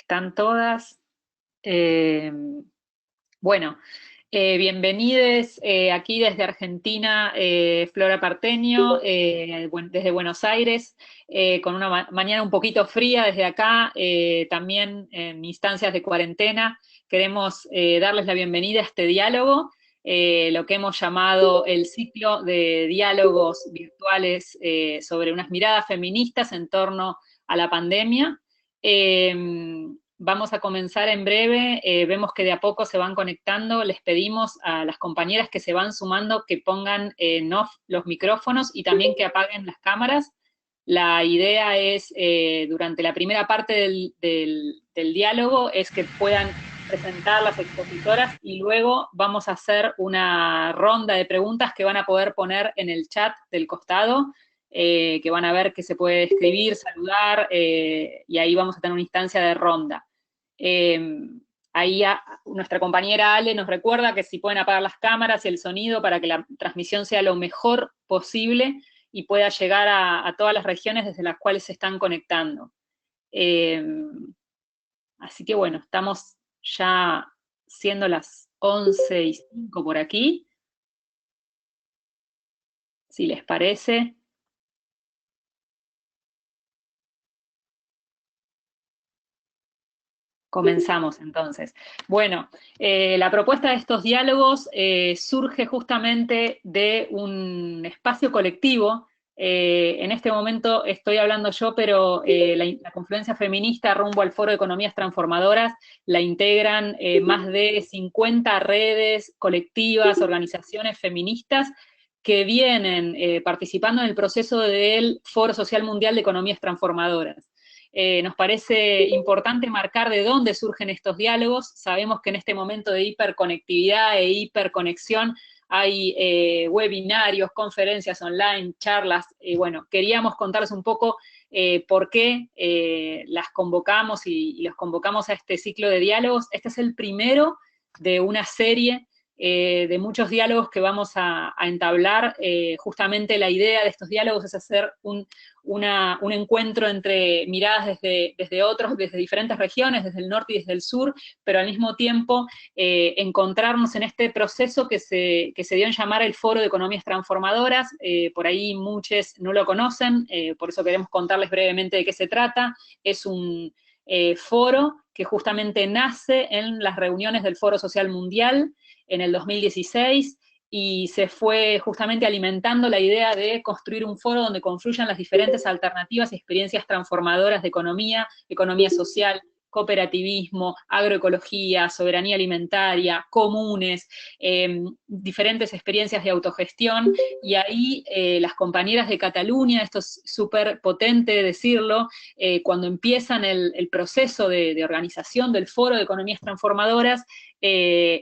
Están todas. Eh, bueno, bienvenides aquí desde Argentina, Flora Parteño, desde Buenos Aires, con una mañana un poquito fría desde acá, también en instancias de cuarentena. Queremos darles la bienvenida a este diálogo, lo que hemos llamado el ciclo de diálogos virtuales sobre unas miradas feministas en torno a la pandemia. Vamos a comenzar en breve, vemos que de a poco se van conectando, les pedimos a las compañeras que se van sumando que pongan en off los micrófonos y también que apaguen las cámaras. La idea es, durante la primera parte del diálogo, es que puedan presentar las expositoras y luego vamos a hacer una ronda de preguntas que van a poder poner en el chat del costado, que van a ver que se puede escribir, saludar, y ahí vamos a tener una instancia de ronda. Ahí nuestra compañera Ale nos recuerda que si pueden apagar las cámaras y el sonido para que la transmisión sea lo mejor posible y pueda llegar a todas las regiones desde las cuales se están conectando. Así que bueno, estamos ya siendo las 11:05 por aquí, si les parece. Comenzamos entonces. Bueno, la propuesta de estos diálogos surge justamente de un espacio colectivo. En este momento estoy hablando yo, pero la confluencia feminista rumbo al Foro de Economías Transformadoras la integran más de 50 redes colectivas, organizaciones feministas que vienen participando en el proceso del Foro Social Mundial de Economías Transformadoras. Nos parece importante marcar de dónde surgen estos diálogos. Sabemos que en este momento de hiperconectividad e hiperconexión hay webinarios, conferencias online, charlas. Bueno, queríamos contarles un poco por qué las convocamos y los convocamos a este ciclo de diálogos. Este es el primero de una serie de muchos diálogos que vamos a entablar. Justamente la idea de estos diálogos es hacer un encuentro entre miradas desde otros, desde diferentes regiones, desde el norte y desde el sur, pero al mismo tiempo encontrarnos en este proceso que se dio en llamar el Foro de Economías Transformadoras. Por ahí muchos no lo conocen, por eso queremos contarles brevemente de qué se trata. Es un foro que justamente nace en las reuniones del Foro Social Mundial en el 2016, y se fue justamente alimentando la idea de construir un foro donde confluyan las diferentes alternativas y experiencias transformadoras de economía, economía social, cooperativismo, agroecología, soberanía alimentaria, comunes, diferentes experiencias de autogestión, y ahí las compañeras de Cataluña, esto es súper potente decirlo, cuando empiezan el proceso de organización del Foro de Economías Transformadoras,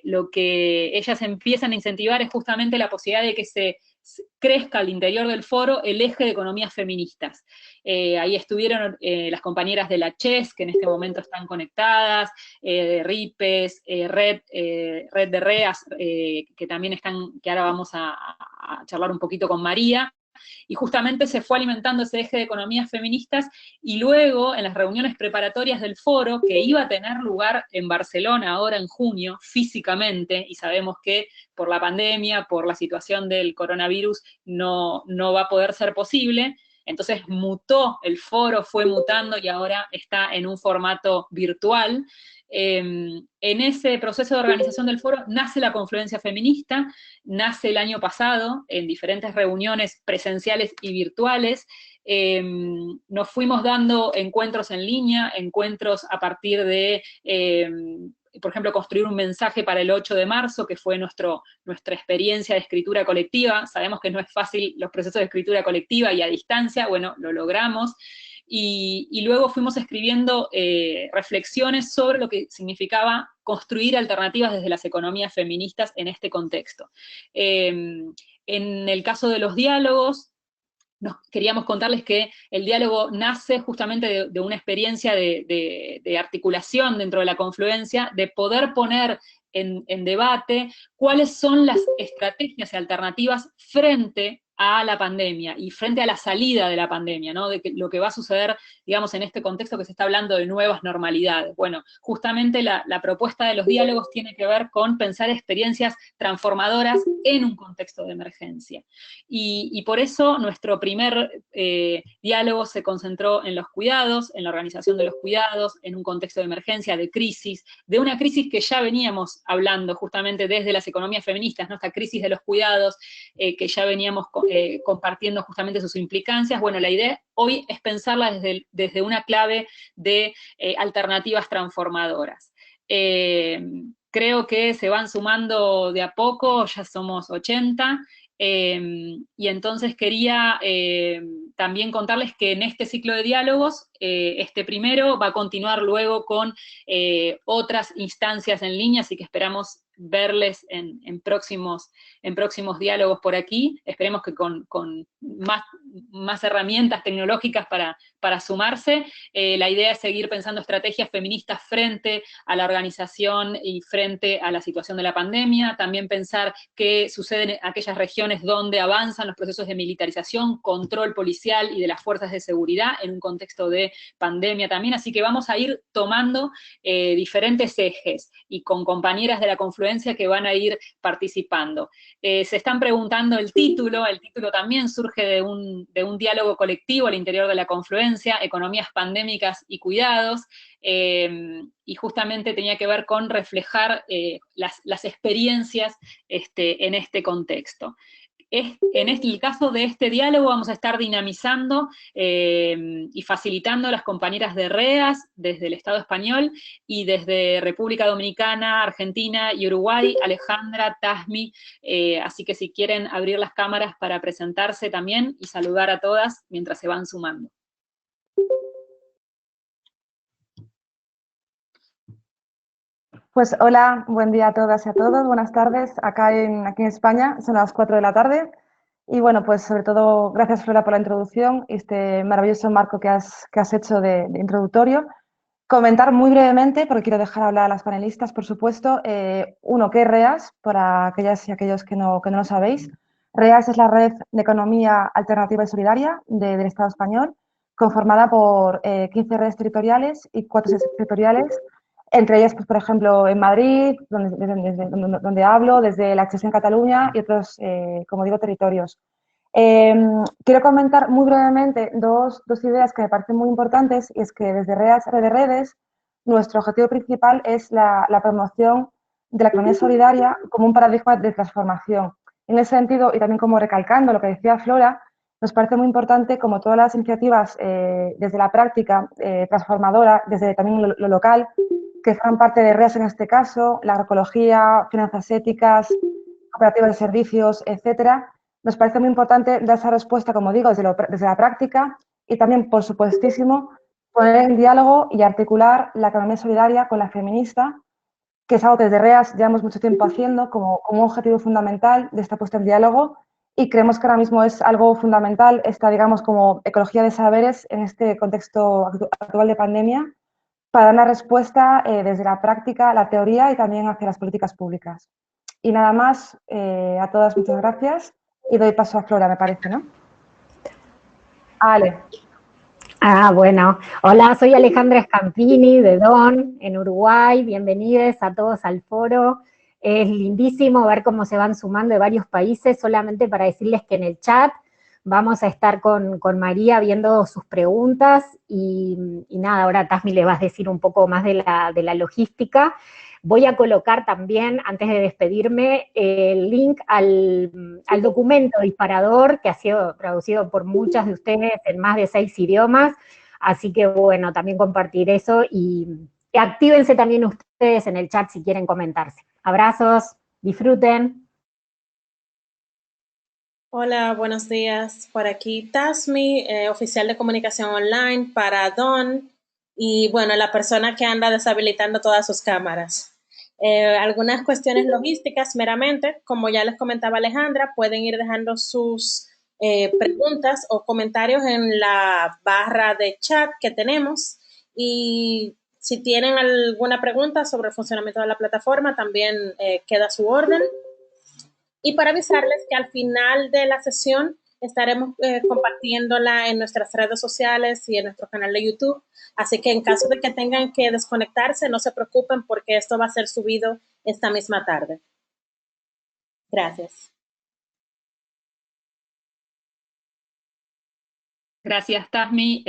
lo que ellas empiezan a incentivar es justamente la posibilidad de que se crezca al interior del foro el eje de economías feministas. Ahí estuvieron las compañeras de la CHES, que en este momento están conectadas, de RIPES, Red de REAS, que también están, que ahora vamos a charlar un poquito con María, y justamente se fue alimentando ese eje de economías feministas, y luego en las reuniones preparatorias del foro, que iba a tener lugar en Barcelona ahora en junio, físicamente, y sabemos que por la pandemia, por la situación del coronavirus, no va a poder ser posible. Entonces mutó el foro, fue mutando y ahora está en un formato virtual. En ese proceso de organización del foro nace la confluencia feminista, nace el año pasado en diferentes reuniones presenciales y virtuales. Nos fuimos dando encuentros en línea, encuentros a partir de, por ejemplo, construir un mensaje para el 8 de marzo, que fue nuestra experiencia de escritura colectiva. Sabemos que no es fácil los procesos de escritura colectiva y a distancia, bueno, lo logramos. Y luego fuimos escribiendo reflexiones sobre lo que significaba construir alternativas desde las economías feministas en este contexto. En el caso de los diálogos, queríamos contarles que el diálogo nace justamente de una experiencia de articulación dentro de la confluencia, de poder poner en debate cuáles son las estrategias y alternativas frente a la pandemia y frente a la salida de la pandemia, ¿no? De lo que va a suceder, digamos, en este contexto que se está hablando de nuevas normalidades. Bueno, justamente la propuesta de los diálogos tiene que ver con pensar experiencias transformadoras en un contexto de emergencia. Y por eso nuestro primer diálogo se concentró en los cuidados, en la organización de los cuidados, en un contexto de emergencia, de crisis, de una crisis que ya veníamos hablando justamente desde las economías feministas, ¿no? Esta crisis de los cuidados, que ya veníamos compartiendo justamente sus implicancias. Bueno, la idea hoy es pensarla desde una clave de alternativas transformadoras. Creo que se van sumando de a poco, ya somos 80, y entonces quería también contarles que en este ciclo de diálogos, este primero va a continuar luego con otras instancias en línea, así que esperamos verles en próximos diálogos por aquí. Esperemos que con más herramientas tecnológicas para sumarse. La idea es seguir pensando estrategias feministas frente a la organización y frente a la situación de la pandemia. También pensar qué sucede en aquellas regiones donde avanzan los procesos de militarización, control policial y de las fuerzas de seguridad en un contexto de pandemia también. Así que vamos a ir tomando diferentes ejes y con compañeras de la confluencia que van a ir participando. Se están preguntando el título también surge de un diálogo colectivo al interior de la confluencia, economías pandémicas y cuidados, y justamente tenía que ver con reflejar las experiencias en este contexto. En el caso de este diálogo vamos a estar dinamizando y facilitando a las compañeras de REAS desde el Estado español y desde República Dominicana, Argentina y Uruguay, Alejandra, Tasmi, así que si quieren abrir las cámaras para presentarse también y saludar a todas mientras se van sumando. Pues hola, buen día a todas y a todos, buenas tardes. Aquí en España son las 4 de la tarde y bueno, pues sobre todo gracias Flora por la introducción y este maravilloso marco que has hecho de introductorio. Comentar muy brevemente, porque quiero dejar hablar a las panelistas, por supuesto, uno, ¿qué es REAS? Para aquellas y aquellos que no lo sabéis. REAS es la Red de Economía Alternativa y Solidaria del Estado español, conformada por 15 redes territoriales y 4 sectoriales, entre ellas, pues, por ejemplo, en Madrid, donde hablo, desde la Accesión en Cataluña y otros, como digo, territorios. Quiero comentar muy brevemente dos ideas que me parecen muy importantes, y es que desde REAS Red de Redes, nuestro objetivo principal es la promoción de la economía solidaria como un paradigma de transformación. En ese sentido, y también como recalcando lo que decía Flora, nos parece muy importante, como todas las iniciativas desde la práctica transformadora, desde también lo local, que forman parte de REAS en este caso, la agroecología, finanzas éticas, cooperativas de servicios, etcétera. Nos parece muy importante dar esa respuesta, como digo, desde la práctica y también, por supuestísimo, poner en diálogo y articular la economía solidaria con la feminista, que es algo que desde REAS llevamos mucho tiempo haciendo como un objetivo fundamental de esta puesta en diálogo, y creemos que ahora mismo es algo fundamental esta, digamos, como ecología de saberes en este contexto actual de pandemia, para dar una respuesta desde la práctica, la teoría y también hacia las políticas públicas. Y nada más, a todas muchas gracias y doy paso a Flora, me parece, ¿no? Ale. Bueno, hola, soy Alejandra Scampini de DON en Uruguay, bienvenidos a todos al foro. Es lindísimo ver cómo se van sumando de varios países, solamente para decirles que en el chat vamos a estar con María viendo sus preguntas y nada, ahora Tasmi le vas a decir un poco más de la logística. Voy a colocar también, antes de despedirme, el link al documento disparador que ha sido traducido por muchas de ustedes en más de 6 idiomas, así que bueno, también compartir eso y actívense también ustedes en el chat si quieren comentarse. Abrazos, disfruten. Hola, buenos días. Por aquí Tasmi, oficial de comunicación online para DON y bueno, la persona que anda deshabilitando todas sus cámaras. Algunas cuestiones logísticas meramente, como ya les comentaba Alejandra, pueden ir dejando sus preguntas o comentarios en la barra de chat que tenemos, y si tienen alguna pregunta sobre el funcionamiento de la plataforma, también queda a su orden. Y para avisarles que al final de la sesión estaremos compartiéndola en nuestras redes sociales y en nuestro canal de YouTube. Así que en caso de que tengan que desconectarse, no se preocupen porque esto va a ser subido esta misma tarde. Gracias. Gracias, Tasmi,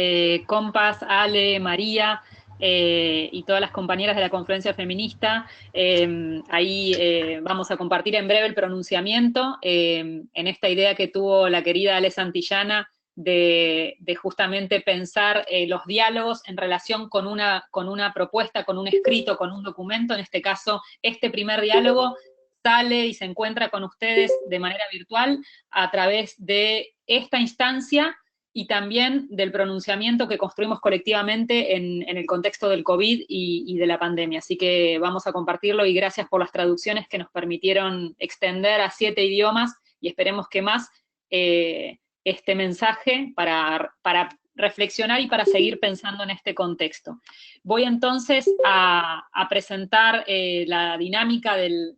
Compas, Ale, María y todas las compañeras de la Confluencia Feminista. Ahí vamos a compartir en breve el pronunciamiento en esta idea que tuvo la querida Ale Santillana de justamente pensar los diálogos en relación con una propuesta, con un escrito, con un documento. En este caso, este primer diálogo sale y se encuentra con ustedes de manera virtual a través de esta instancia y también del pronunciamiento que construimos colectivamente en el contexto del COVID y de la pandemia. Así que vamos a compartirlo y gracias por las traducciones que nos permitieron extender a 7 idiomas y esperemos que más este mensaje para reflexionar y para seguir pensando en este contexto. Voy entonces a presentar la dinámica del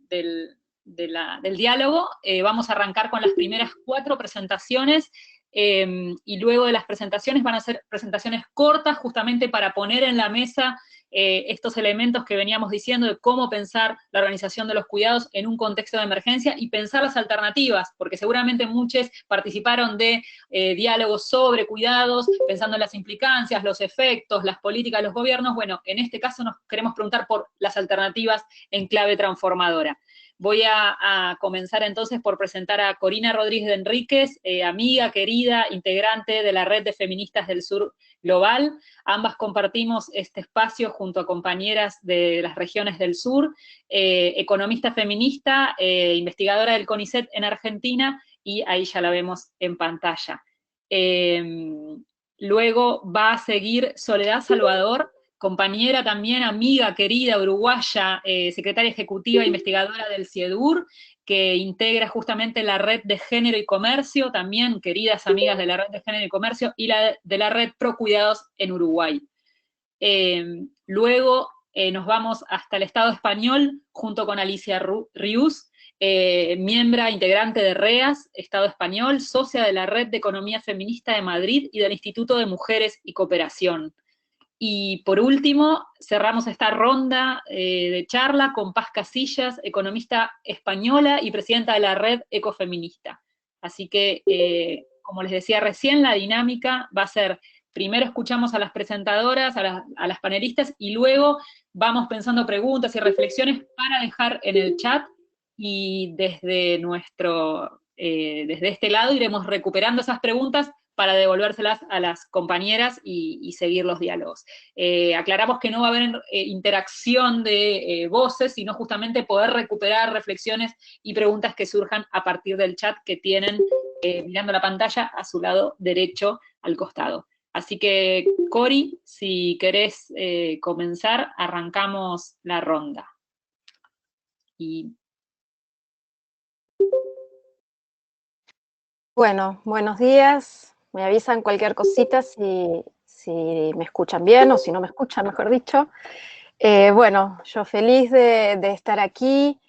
diálogo. Vamos a arrancar con las primeras 4 presentaciones. Y luego de las presentaciones van a ser presentaciones cortas justamente para poner en la mesa estos elementos que veníamos diciendo de cómo pensar la organización de los cuidados en un contexto de emergencia y pensar las alternativas, porque seguramente muchos participaron de diálogos sobre cuidados, pensando en las implicancias, los efectos, las políticas de los gobiernos. Bueno, en este caso nos queremos preguntar por las alternativas en clave transformadora. Voy a comenzar entonces por presentar a Corina Rodríguez de Enríquez, amiga, querida, integrante de la Red de Feministas del Sur Global. Ambas compartimos este espacio junto a compañeras de las regiones del sur, economista feminista, investigadora del CONICET en Argentina, y ahí ya la vemos en pantalla. Luego va a seguir Soledad Salvador, compañera también, amiga, querida, uruguaya, secretaria ejecutiva e investigadora del CIEDUR, que integra justamente la red de género y comercio, también queridas amigas de la red de género y comercio, y de la red Pro Cuidados en Uruguay. Luego nos vamos hasta el Estado español, junto con Alicia Rius, miembro integrante de REAS, Estado español, socia de la Red de Economía Feminista de Madrid y del Instituto de Mujeres y Cooperación. Y por último, cerramos esta ronda de charla con Paz Casillas, economista española y presidenta de la Red Ecofeminista. Así que, como les decía recién, la dinámica va a ser, primero escuchamos a las presentadoras, a las panelistas, y luego vamos pensando preguntas y reflexiones para dejar en el chat, y desde este lado iremos recuperando esas preguntas para devolvérselas a las compañeras y seguir los diálogos. Aclaramos que no va a haber interacción de voces, sino justamente poder recuperar reflexiones y preguntas que surjan a partir del chat que tienen, mirando la pantalla, a su lado derecho al costado. Así que, Cori, si querés comenzar, arrancamos la ronda. Bueno, buenos días. Me avisan cualquier cosita si me escuchan bien o si no me escuchan, mejor dicho. Bueno, yo feliz de estar aquí,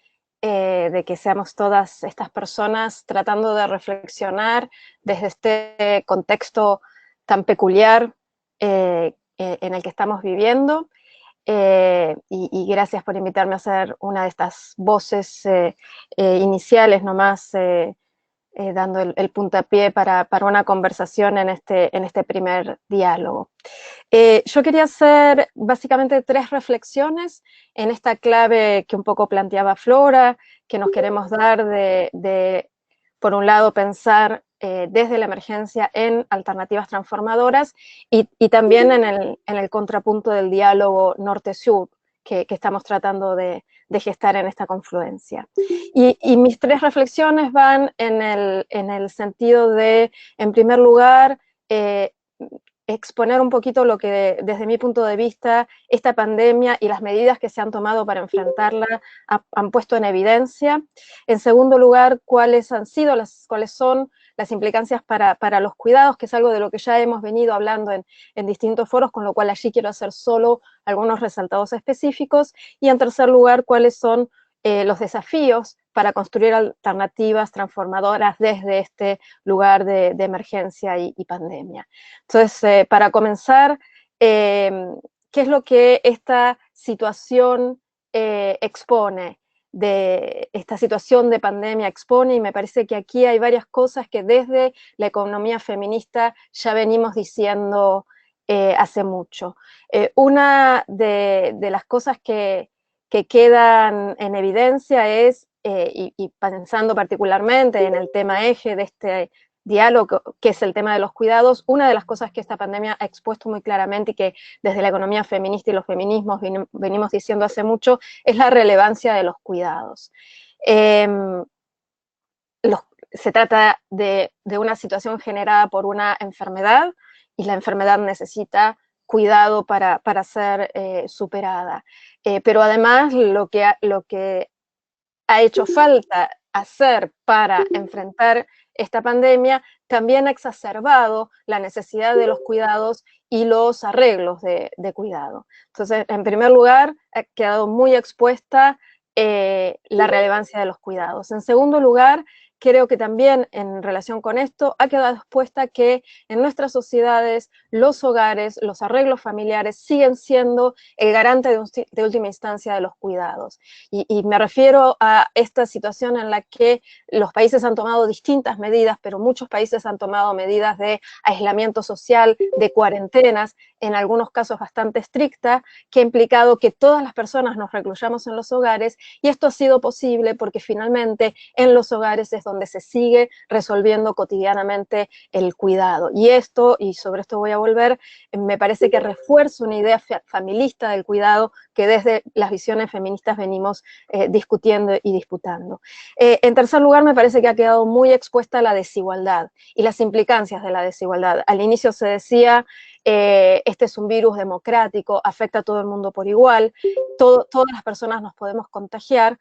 de que seamos todas estas personas tratando de reflexionar desde este contexto tan peculiar en el que estamos viviendo. Y gracias por invitarme a ser una de estas voces iniciales nomás, dando el puntapié para una conversación en este primer diálogo. Yo quería hacer básicamente 3 reflexiones en esta clave que un poco planteaba Flora, que nos queremos dar de por un lado, pensar desde la emergencia en alternativas transformadoras y también en el contrapunto del diálogo norte-sur que estamos tratando de gestar en esta confluencia. Y mis 3 reflexiones van en el sentido de, en primer lugar, exponer un poquito lo que, desde mi punto de vista, esta pandemia y las medidas que se han tomado para enfrentarla han puesto en evidencia. En segundo lugar, cuáles son las implicancias para los cuidados, que es algo de lo que ya hemos venido hablando en distintos foros, con lo cual allí quiero hacer solo algunos resaltados específicos. Y en tercer lugar, cuáles son los desafíos para construir alternativas transformadoras desde este lugar de emergencia y pandemia. Entonces, para comenzar, ¿qué es lo que esta situación expone? De esta situación de pandemia expone, y me parece que aquí hay varias cosas que desde la economía feminista ya venimos diciendo hace mucho. Una de las cosas que quedan en evidencia es, y pensando particularmente en el tema eje de este diálogo, que es el tema de los cuidados, una de las cosas que esta pandemia ha expuesto muy claramente y que desde la economía feminista y los feminismos venimos diciendo hace mucho, es la relevancia de los cuidados. Se trata de una situación generada por una enfermedad, y la enfermedad necesita cuidado para ser superada. Pero además lo que ha hecho falta hacer para enfrentar esta pandemia también ha exacerbado la necesidad de los cuidados y los arreglos de cuidado. Entonces, en primer lugar, ha quedado muy expuesta la relevancia de los cuidados. En segundo lugar, creo que también en relación con esto ha quedado expuesta que en nuestras sociedades los hogares, los arreglos familiares siguen siendo el garante de última instancia de los cuidados. Y me refiero a esta situación en la que los países han tomado distintas medidas, pero muchos países han tomado medidas de aislamiento social, de cuarentenas, en algunos casos bastante estrictas, que ha implicado que todas las personas nos recluyamos en los hogares, y esto ha sido posible porque finalmente en los hogares es donde se sigue resolviendo cotidianamente el cuidado. Y esto, y sobre esto voy a volver, me parece que refuerza una idea familista del cuidado que desde las visiones feministas venimos discutiendo y disputando. En tercer lugar, me parece que ha quedado muy expuesta la desigualdad y las implicancias de la desigualdad. Al inicio se decía, este es un virus democrático, afecta a todo el mundo por igual, todas las personas nos podemos contagiar,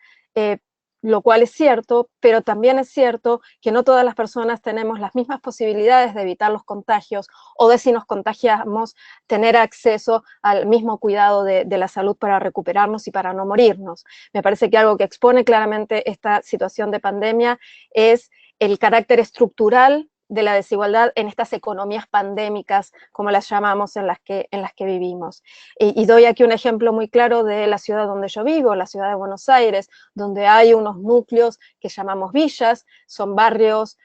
lo cual es cierto, pero también es cierto que no todas las personas tenemos las mismas posibilidades de evitar los contagios, o de, si nos contagiamos, tener acceso al mismo cuidado de la salud para recuperarnos y para no morirnos. Me parece que algo que expone claramente esta situación de pandemia es el carácter estructural de la desigualdad en estas economías pandémicas, como las llamamos, en las que vivimos. Y doy aquí un ejemplo muy claro de la ciudad donde yo vivo, la ciudad de Buenos Aires, donde hay unos núcleos que llamamos villas, son barrios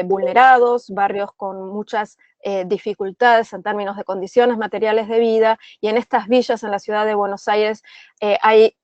vulnerados, barrios con muchas dificultades en términos de condiciones materiales de vida, y en estas villas en la ciudad de Buenos Aires hay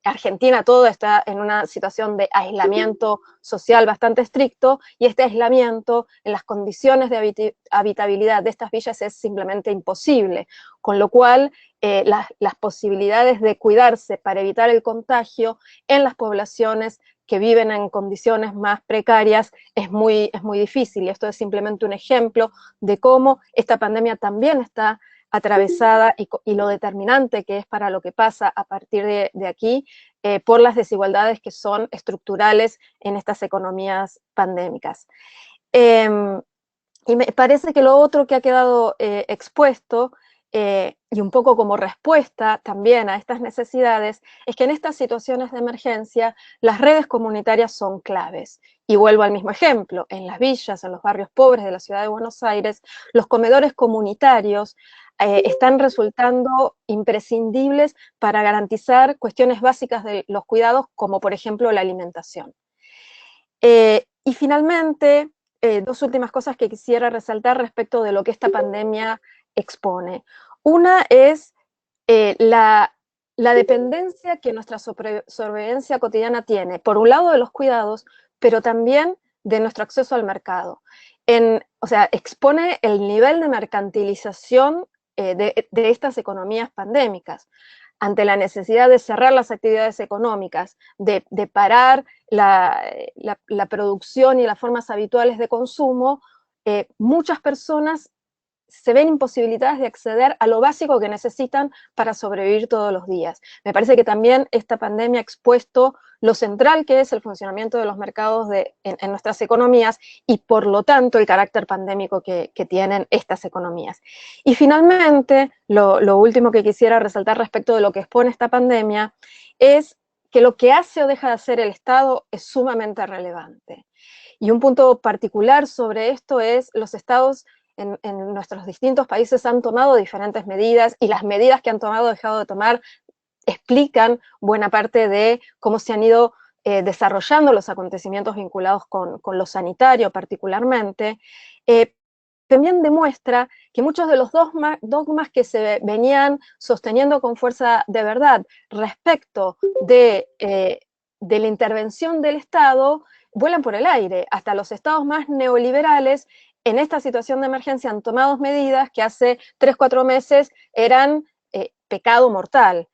Argentina todo está en una situación de aislamiento social bastante estricto, y este aislamiento en las condiciones de habitabilidad de estas villas es simplemente imposible, con lo cual las posibilidades de cuidarse para evitar el contagio en las poblaciones que viven en condiciones más precarias es muy difícil, y esto es simplemente un ejemplo de cómo esta pandemia también está atravesada, y lo determinante que es para lo que pasa a partir de aquí, por las desigualdades que son estructurales en estas economías pandémicas. Y me parece que lo otro que ha quedado expuesto, y un poco como respuesta también a estas necesidades, es que en estas situaciones de emergencia las redes comunitarias son claves. Y vuelvo al mismo ejemplo, en las villas, en los barrios pobres de la ciudad de Buenos Aires, los comedores comunitarios están resultando imprescindibles para garantizar cuestiones básicas de los cuidados, como por ejemplo la alimentación. Y finalmente, dos últimas cosas que quisiera resaltar respecto de lo que esta pandemia expone. Una es la dependencia que nuestra sobrevivencia cotidiana tiene, por un lado de los cuidados, pero también de nuestro acceso al mercado. O sea, expone el nivel de mercantilización de estas economías pandémicas. Ante la necesidad de cerrar las actividades económicas, de parar la producción y las formas habituales de consumo, muchas personas se ven imposibilitadas de acceder a lo básico que necesitan para sobrevivir todos los días. Me parece que también esta pandemia ha expuesto lo central que es el funcionamiento de los mercados en nuestras economías, y por lo tanto el carácter pandémico que tienen estas economías. Y finalmente, lo último que quisiera resaltar respecto de lo que expone esta pandemia es que lo que hace o deja de hacer el Estado es sumamente relevante. Y un punto particular sobre esto es los estados en nuestros distintos países han tomado diferentes medidas, y las medidas que han tomado o dejado de tomar explican buena parte de cómo se han ido desarrollando los acontecimientos vinculados con lo sanitario particularmente. También demuestra que muchos de los dogmas que se venían sosteniendo con fuerza de verdad respecto de la intervención del Estado vuelan por el aire. Hasta los estados más neoliberales en esta situación de emergencia han tomado medidas que hace 3 o 4 meses eran pecado mortal,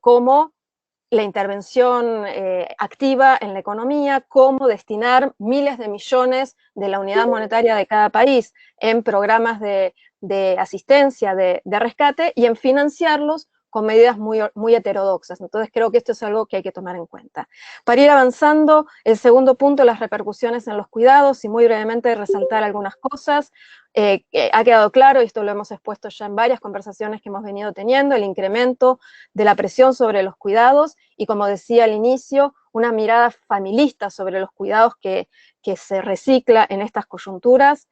como la intervención activa en la economía, cómo destinar miles de millones de la unidad monetaria de cada país en programas de asistencia, de rescate, y en financiarlos con medidas muy heterodoxas. Entonces creo que esto es algo que hay que tomar en cuenta. Para ir avanzando, el segundo punto, las repercusiones en los cuidados, y muy brevemente resaltar algunas cosas. Ha quedado claro, y esto lo hemos expuesto ya en varias conversaciones que hemos venido teniendo, el incremento de la presión sobre los cuidados, y como decía al inicio, una mirada familista sobre los cuidados que se recicla en estas coyunturas.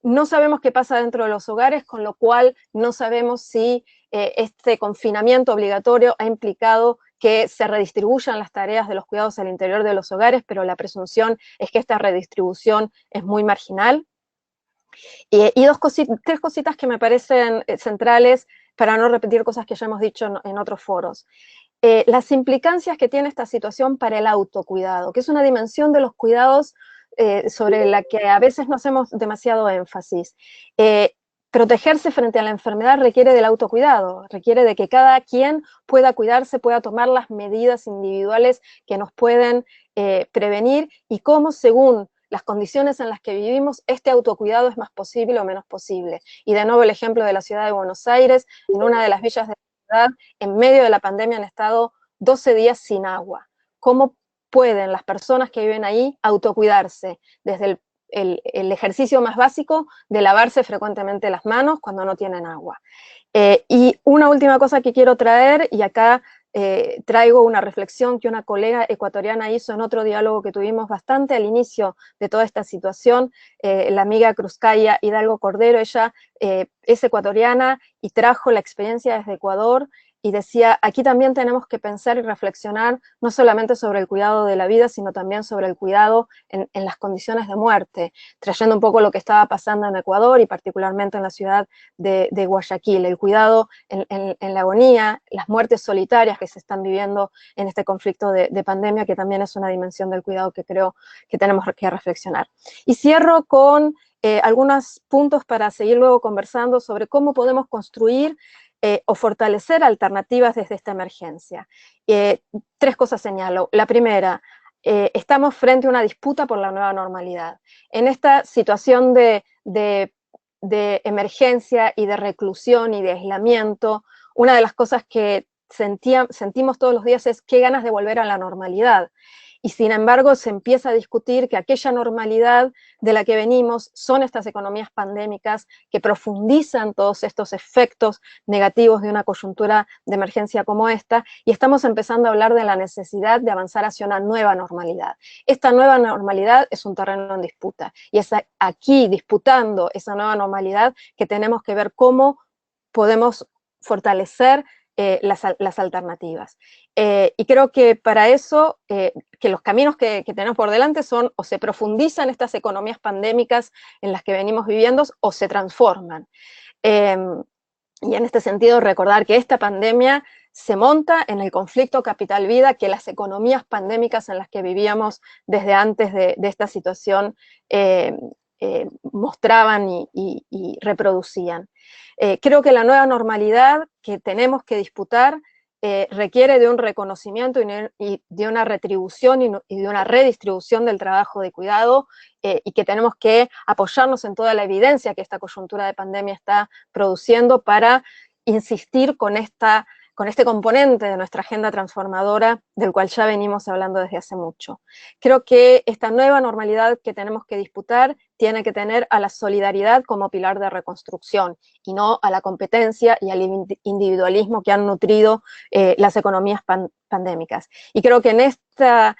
No sabemos qué pasa dentro de los hogares, con lo cual no sabemos si este confinamiento obligatorio ha implicado que se redistribuyan las tareas de los cuidados al interior de los hogares, pero la presunción es que esta redistribución es muy marginal. Y tres cositas que me parecen centrales para no repetir cosas que ya hemos dicho en otros foros. Las implicancias que tiene esta situación para el autocuidado, que es una dimensión de los cuidados sobre la que a veces no hacemos demasiado énfasis. Protegerse frente a la enfermedad requiere del autocuidado, requiere de que cada quien pueda cuidarse, pueda tomar las medidas individuales que nos pueden prevenir, y cómo, según las condiciones en las que vivimos, este autocuidado es más posible o menos posible. Y de nuevo el ejemplo de la ciudad de Buenos Aires, en una de las villas de la ciudad, en medio de la pandemia han estado 12 días sin agua. ¿Cómo pueden las personas que viven ahí autocuidarse? Desde el ejercicio más básico de lavarse frecuentemente las manos cuando no tienen agua. Y una última cosa que quiero traer, y acá traigo una reflexión que una colega ecuatoriana hizo en otro diálogo que tuvimos bastante al inicio de toda esta situación, la amiga Cruzcaya Hidalgo Cordero. Ella es ecuatoriana y trajo la experiencia desde Ecuador, y decía, aquí también tenemos que pensar y reflexionar no solamente sobre el cuidado de la vida, sino también sobre el cuidado en las condiciones de muerte, trayendo un poco lo que estaba pasando en Ecuador y particularmente en la ciudad de Guayaquil, el cuidado en la agonía, las muertes solitarias que se están viviendo en este conflicto de pandemia, que también es una dimensión del cuidado que creo que tenemos que reflexionar. Y cierro con algunos puntos para seguir luego conversando sobre cómo podemos construir o fortalecer alternativas desde esta emergencia. 3 cosas señalo. La primera, estamos frente a una disputa por la nueva normalidad. En esta situación de emergencia y de reclusión y de aislamiento, una de las cosas que sentimos todos los días es qué ganas de volver a la normalidad. Y sin embargo se empieza a discutir que aquella normalidad de la que venimos son estas economías pandémicas que profundizan todos estos efectos negativos de una coyuntura de emergencia como esta, y estamos empezando a hablar de la necesidad de avanzar hacia una nueva normalidad. Esta nueva normalidad es un terreno en disputa, y es aquí, disputando esa nueva normalidad, que tenemos que ver cómo podemos fortalecer las alternativas. Y creo que para eso, que los caminos que tenemos por delante son, o se profundizan estas economías pandémicas en las que venimos viviendo, o se transforman. Y en este sentido, recordar que esta pandemia se monta en el conflicto capital-vida que las economías pandémicas en las que vivíamos desde antes de esta situación mostraban y reproducían. Creo que la nueva normalidad que tenemos que disputar requiere de un reconocimiento y de una retribución y de una redistribución del trabajo de cuidado, y que tenemos que apoyarnos en toda la evidencia que esta coyuntura de pandemia está produciendo para insistir con este componente de nuestra agenda transformadora del cual ya venimos hablando desde hace mucho. Creo que esta nueva normalidad que tenemos que disputar tiene que tener a la solidaridad como pilar de reconstrucción y no a la competencia y al individualismo que han nutrido las economías pandémicas. Y creo que en esta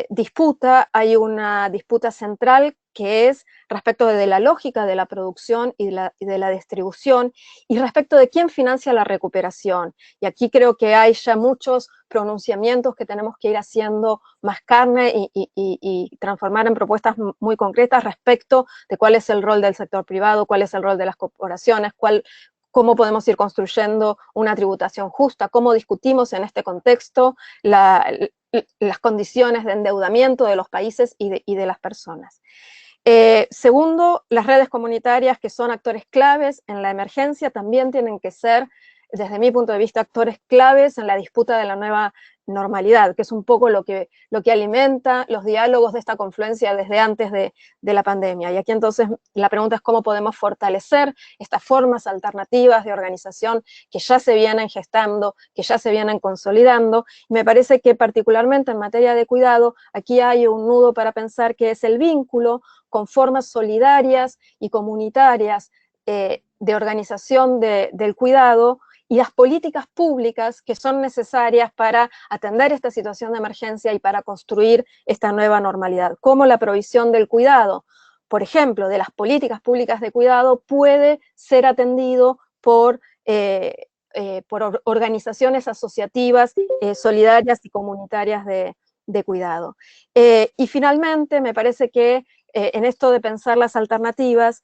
disputa hay una disputa central que es respecto de la lógica de la producción y de la distribución y respecto de quién financia la recuperación. Y aquí creo que hay ya muchos pronunciamientos que tenemos que ir haciendo más carne y transformar en propuestas muy concretas respecto de cuál es el rol del sector privado, cuál es el rol de las corporaciones, cómo podemos ir construyendo una tributación justa, cómo discutimos en este contexto las condiciones de endeudamiento de los países y de las personas. Segundo, las redes comunitarias, que son actores claves en la emergencia, también tienen que ser, desde mi punto de vista, actores claves en la disputa de la nueva normalidad, que es un poco lo que alimenta los diálogos de esta confluencia desde antes de la pandemia. Y aquí entonces la pregunta es cómo podemos fortalecer estas formas alternativas de organización que ya se vienen gestando, que ya se vienen consolidando. Y me parece que particularmente en materia de cuidado, aquí hay un nudo para pensar que es el vínculo con formas solidarias y comunitarias de organización del cuidado y las políticas públicas que son necesarias para atender esta situación de emergencia y para construir esta nueva normalidad, como la provisión del cuidado, por ejemplo, de las políticas públicas de cuidado, puede ser atendido por organizaciones asociativas solidarias y comunitarias de cuidado. Y finalmente, me parece que en esto de pensar las alternativas,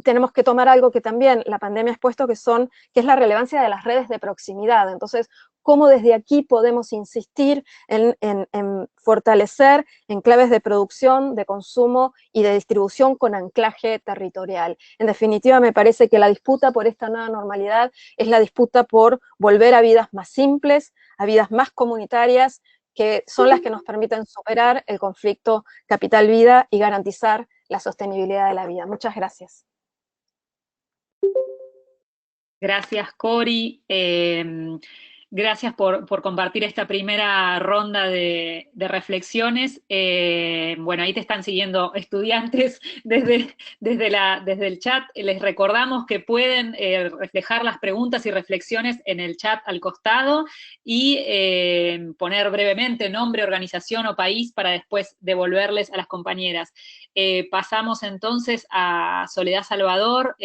tenemos que tomar algo que también la pandemia ha expuesto, que es la relevancia de las redes de proximidad. Entonces, cómo desde aquí podemos insistir en fortalecer enclaves de producción, de consumo y de distribución con anclaje territorial. En definitiva, me parece que la disputa por esta nueva normalidad es la disputa por volver a vidas más simples, a vidas más comunitarias, que son las que nos permiten superar el conflicto capital-vida y garantizar la sostenibilidad de la vida. Muchas gracias. Gracias, Cori. Gracias por compartir esta primera ronda de reflexiones. Bueno, ahí te están siguiendo estudiantes desde el chat. Les recordamos que pueden reflejar las preguntas y reflexiones en el chat al costado y poner brevemente nombre, organización o país para después devolverles a las compañeras. Pasamos entonces a Soledad Salvador,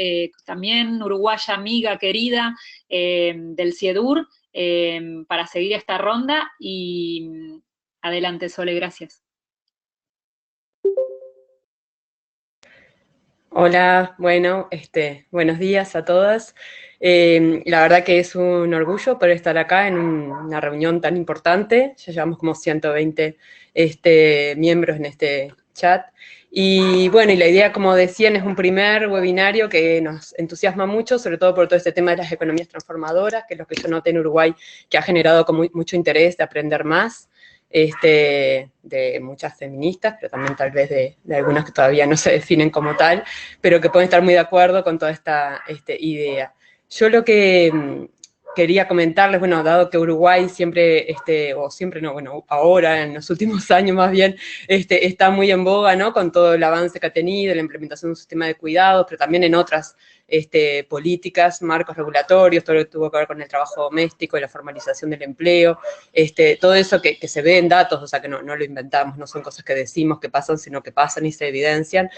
también uruguaya amiga querida del CIEDUR, para seguir esta ronda y adelante, Sole, gracias. Hola, bueno, buenos días a todas. La verdad que es un orgullo poder estar acá en una reunión tan importante. Ya llevamos como 120 miembros en este chat. Y bueno, y la idea, como decían, es un primer webinario que nos entusiasma mucho, sobre todo por todo este tema de las economías transformadoras, que es lo que yo noté en Uruguay, que ha generado como mucho interés de aprender más, de muchas feministas, pero también tal vez de algunas que todavía no se definen como tal, pero que pueden estar muy de acuerdo con toda esta idea. Yo lo que quería comentarles, bueno, dado que Uruguay siempre, o siempre no, bueno, ahora, en los últimos años más bien, está muy en boga, ¿no?, con todo el avance que ha tenido, la implementación de un sistema de cuidados, pero también en otras políticas, marcos regulatorios, todo lo que tuvo que ver con el trabajo doméstico y la formalización del empleo, todo eso que se ve en datos, o sea, que no lo inventamos, no son cosas que decimos que pasan, sino que pasan y se evidencian,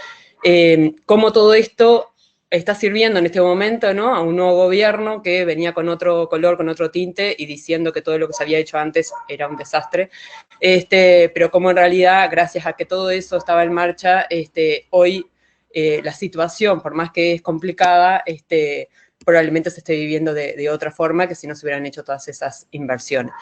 cómo todo esto está sirviendo en este momento, ¿no?, a un nuevo gobierno que venía con otro color, con otro tinte, y diciendo que todo lo que se había hecho antes era un desastre, pero como en realidad, gracias a que todo eso estaba en marcha, hoy la situación, por más que es complicada, probablemente se esté viviendo de otra forma que si no se hubieran hecho todas esas inversiones.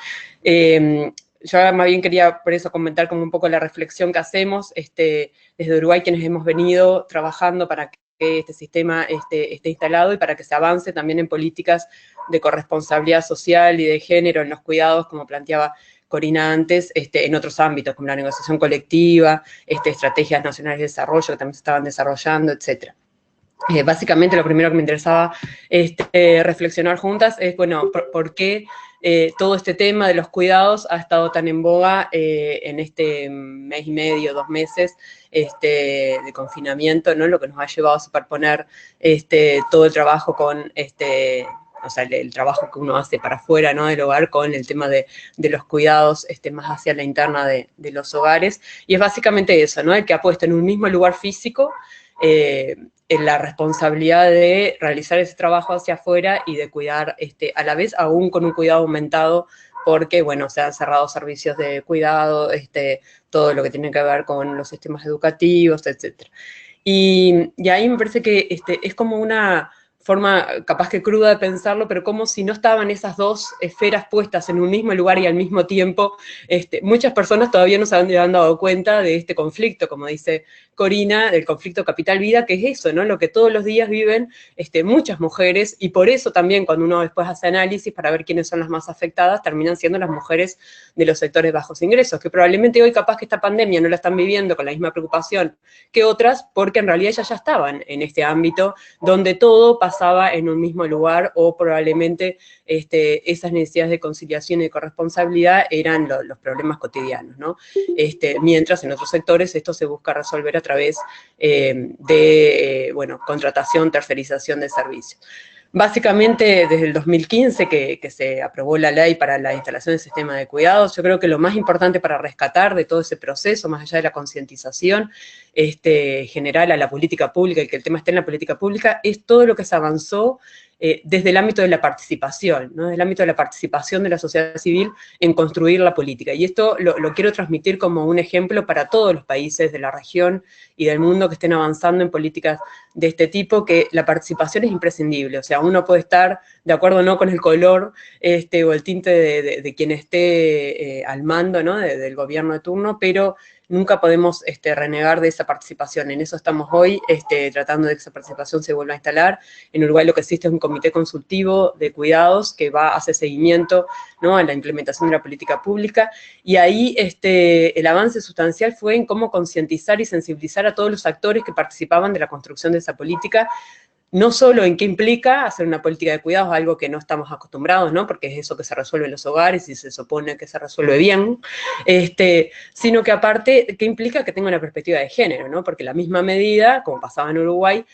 Yo más bien quería por eso comentar como un poco la reflexión que hacemos desde Uruguay, quienes hemos venido trabajando para que este sistema esté instalado y para que se avance también en políticas de corresponsabilidad social y de género en los cuidados, como planteaba Corina antes, en otros ámbitos, como la negociación colectiva, estrategias nacionales de desarrollo que también se estaban desarrollando, etc. Básicamente lo primero que me interesaba reflexionar juntas es, bueno, por qué todo este tema de los cuidados ha estado tan en boga en este mes y medio, 2 meses de confinamiento, ¿no? Lo que nos ha llevado a superponer todo el trabajo con o sea, el trabajo que uno hace para afuera, ¿no?, del hogar, con el tema de los cuidados más hacia la interna de los hogares. Y es básicamente eso, ¿no?, el que ha puesto en un mismo lugar físico en la responsabilidad de realizar ese trabajo hacia afuera y de cuidar a la vez, aún con un cuidado aumentado, porque, bueno, se han cerrado servicios de cuidado, todo lo que tiene que ver con los sistemas educativos, etc. Y ahí me parece que es como una forma capaz que cruda de pensarlo, pero como si no estaban esas dos esferas puestas en un mismo lugar y al mismo tiempo. Muchas personas todavía no se han dado cuenta de este conflicto, como dice Corina, del conflicto capital-vida, que es eso, ¿no?, lo que todos los días viven muchas mujeres, y por eso también cuando uno después hace análisis para ver quiénes son las más afectadas, terminan siendo las mujeres de los sectores bajos ingresos, que probablemente hoy capaz que esta pandemia no la están viviendo con la misma preocupación que otras, porque en realidad ellas ya estaban en este ámbito donde todo pasaba en un mismo lugar, o probablemente esas necesidades de conciliación y de corresponsabilidad eran los problemas cotidianos, ¿no? Mientras en otros sectores esto se busca resolver a través de contratación, tercerización de servicios. Básicamente, desde el 2015 que se aprobó la ley para la instalación del sistema de cuidados, yo creo que lo más importante para rescatar de todo ese proceso, más allá de la concientización general a la política pública, y que el tema esté en la política pública, es todo lo que se avanzó desde el ámbito de la participación, ¿no?, desde el ámbito de la participación de la sociedad civil en construir la política. Y esto lo quiero transmitir como un ejemplo para todos los países de la región y del mundo que estén avanzando en políticas de este tipo, que la participación es imprescindible. O sea, uno puede estar de acuerdo o no con el color o el tinte de quien esté al mando, ¿no?, del gobierno de turno, pero nunca podemos renegar de esa participación. En eso estamos hoy, tratando de que esa participación se vuelva a instalar. En Uruguay lo que existe es un comité consultivo de cuidados que va a hacer seguimiento, ¿no?, a la implementación de la política pública, y ahí el avance sustancial fue en cómo concientizar y sensibilizar a todos los actores que participaban de la construcción de esa política, no solo en qué implica hacer una política de cuidados, algo que no estamos acostumbrados, ¿no?, porque es eso que se resuelve en los hogares y se supone que se resuelve bien, sino que aparte, qué implica que tenga una perspectiva de género, ¿no?, porque la misma medida, como pasaba en Uruguay,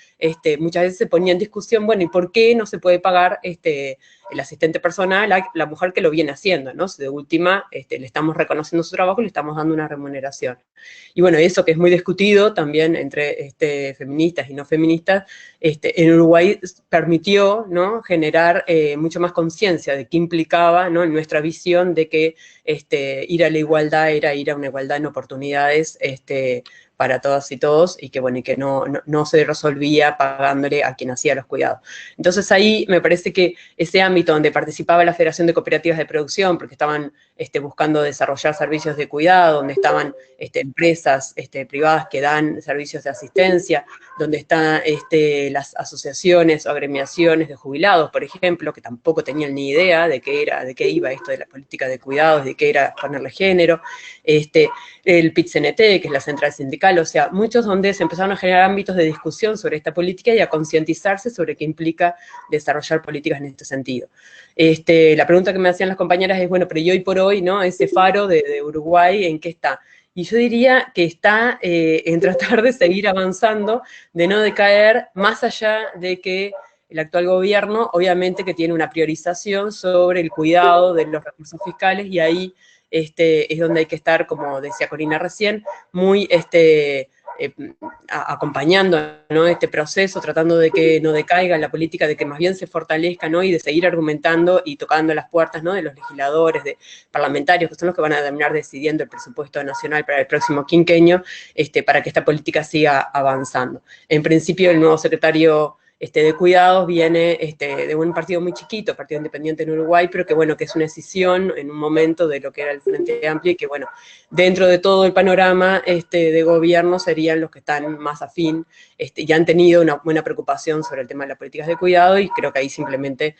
muchas veces se ponía en discusión, bueno, ¿y por qué no se puede pagar el asistente personal a la mujer que lo viene haciendo, ¿no? Si de última le estamos reconociendo su trabajo y le estamos dando una remuneración. Y bueno, eso que es muy discutido también entre feministas y no feministas, en Uruguay permitió, ¿no?, generar mucho más conciencia de qué implicaba, ¿no?, en nuestra visión de que ir a la igualdad era ir a una igualdad en oportunidades para todas y todos, y que, bueno, y que no se resolvía pagándole a quien hacía los cuidados. Entonces ahí me parece que ese ámbito donde participaba la Federación de Cooperativas de Producción, porque estaban buscando desarrollar servicios de cuidado, donde estaban empresas privadas que dan servicios de asistencia, donde están las asociaciones o agremiaciones de jubilados, por ejemplo, que tampoco tenían ni idea de qué iba esto de la política de cuidados, de qué era ponerle género, el PIT-CNT, que es la central sindical, o sea, muchos donde se empezaron a generar ámbitos de discusión sobre esta política y a concientizarse sobre qué implica desarrollar políticas en este sentido. La pregunta que me hacían las compañeras es, bueno, pero y hoy por hoy, ¿no?, ese faro de Uruguay, ¿en qué está? Y yo diría que está en tratar de seguir avanzando, de no decaer, más allá de que el actual gobierno, obviamente que tiene una priorización sobre el cuidado de los recursos fiscales, y ahí es donde hay que estar, como decía Corina recién, muy acompañando, ¿no?, este proceso, tratando de que no decaiga la política, de que más bien se fortalezca, ¿no?, y de seguir argumentando y tocando las puertas, ¿no?, de los legisladores, de parlamentarios, que son los que van a terminar decidiendo el presupuesto nacional para el próximo quinquenio, para que esta política siga avanzando. En principio, el nuevo secretario de cuidados viene de un partido muy chiquito, Partido Independiente en Uruguay, pero que, bueno, que es una escisión en un momento de lo que era el Frente Amplio, y que, bueno, dentro de todo el panorama de gobierno serían los que están más afín y han tenido una buena preocupación sobre el tema de las políticas de cuidado, y creo que ahí simplemente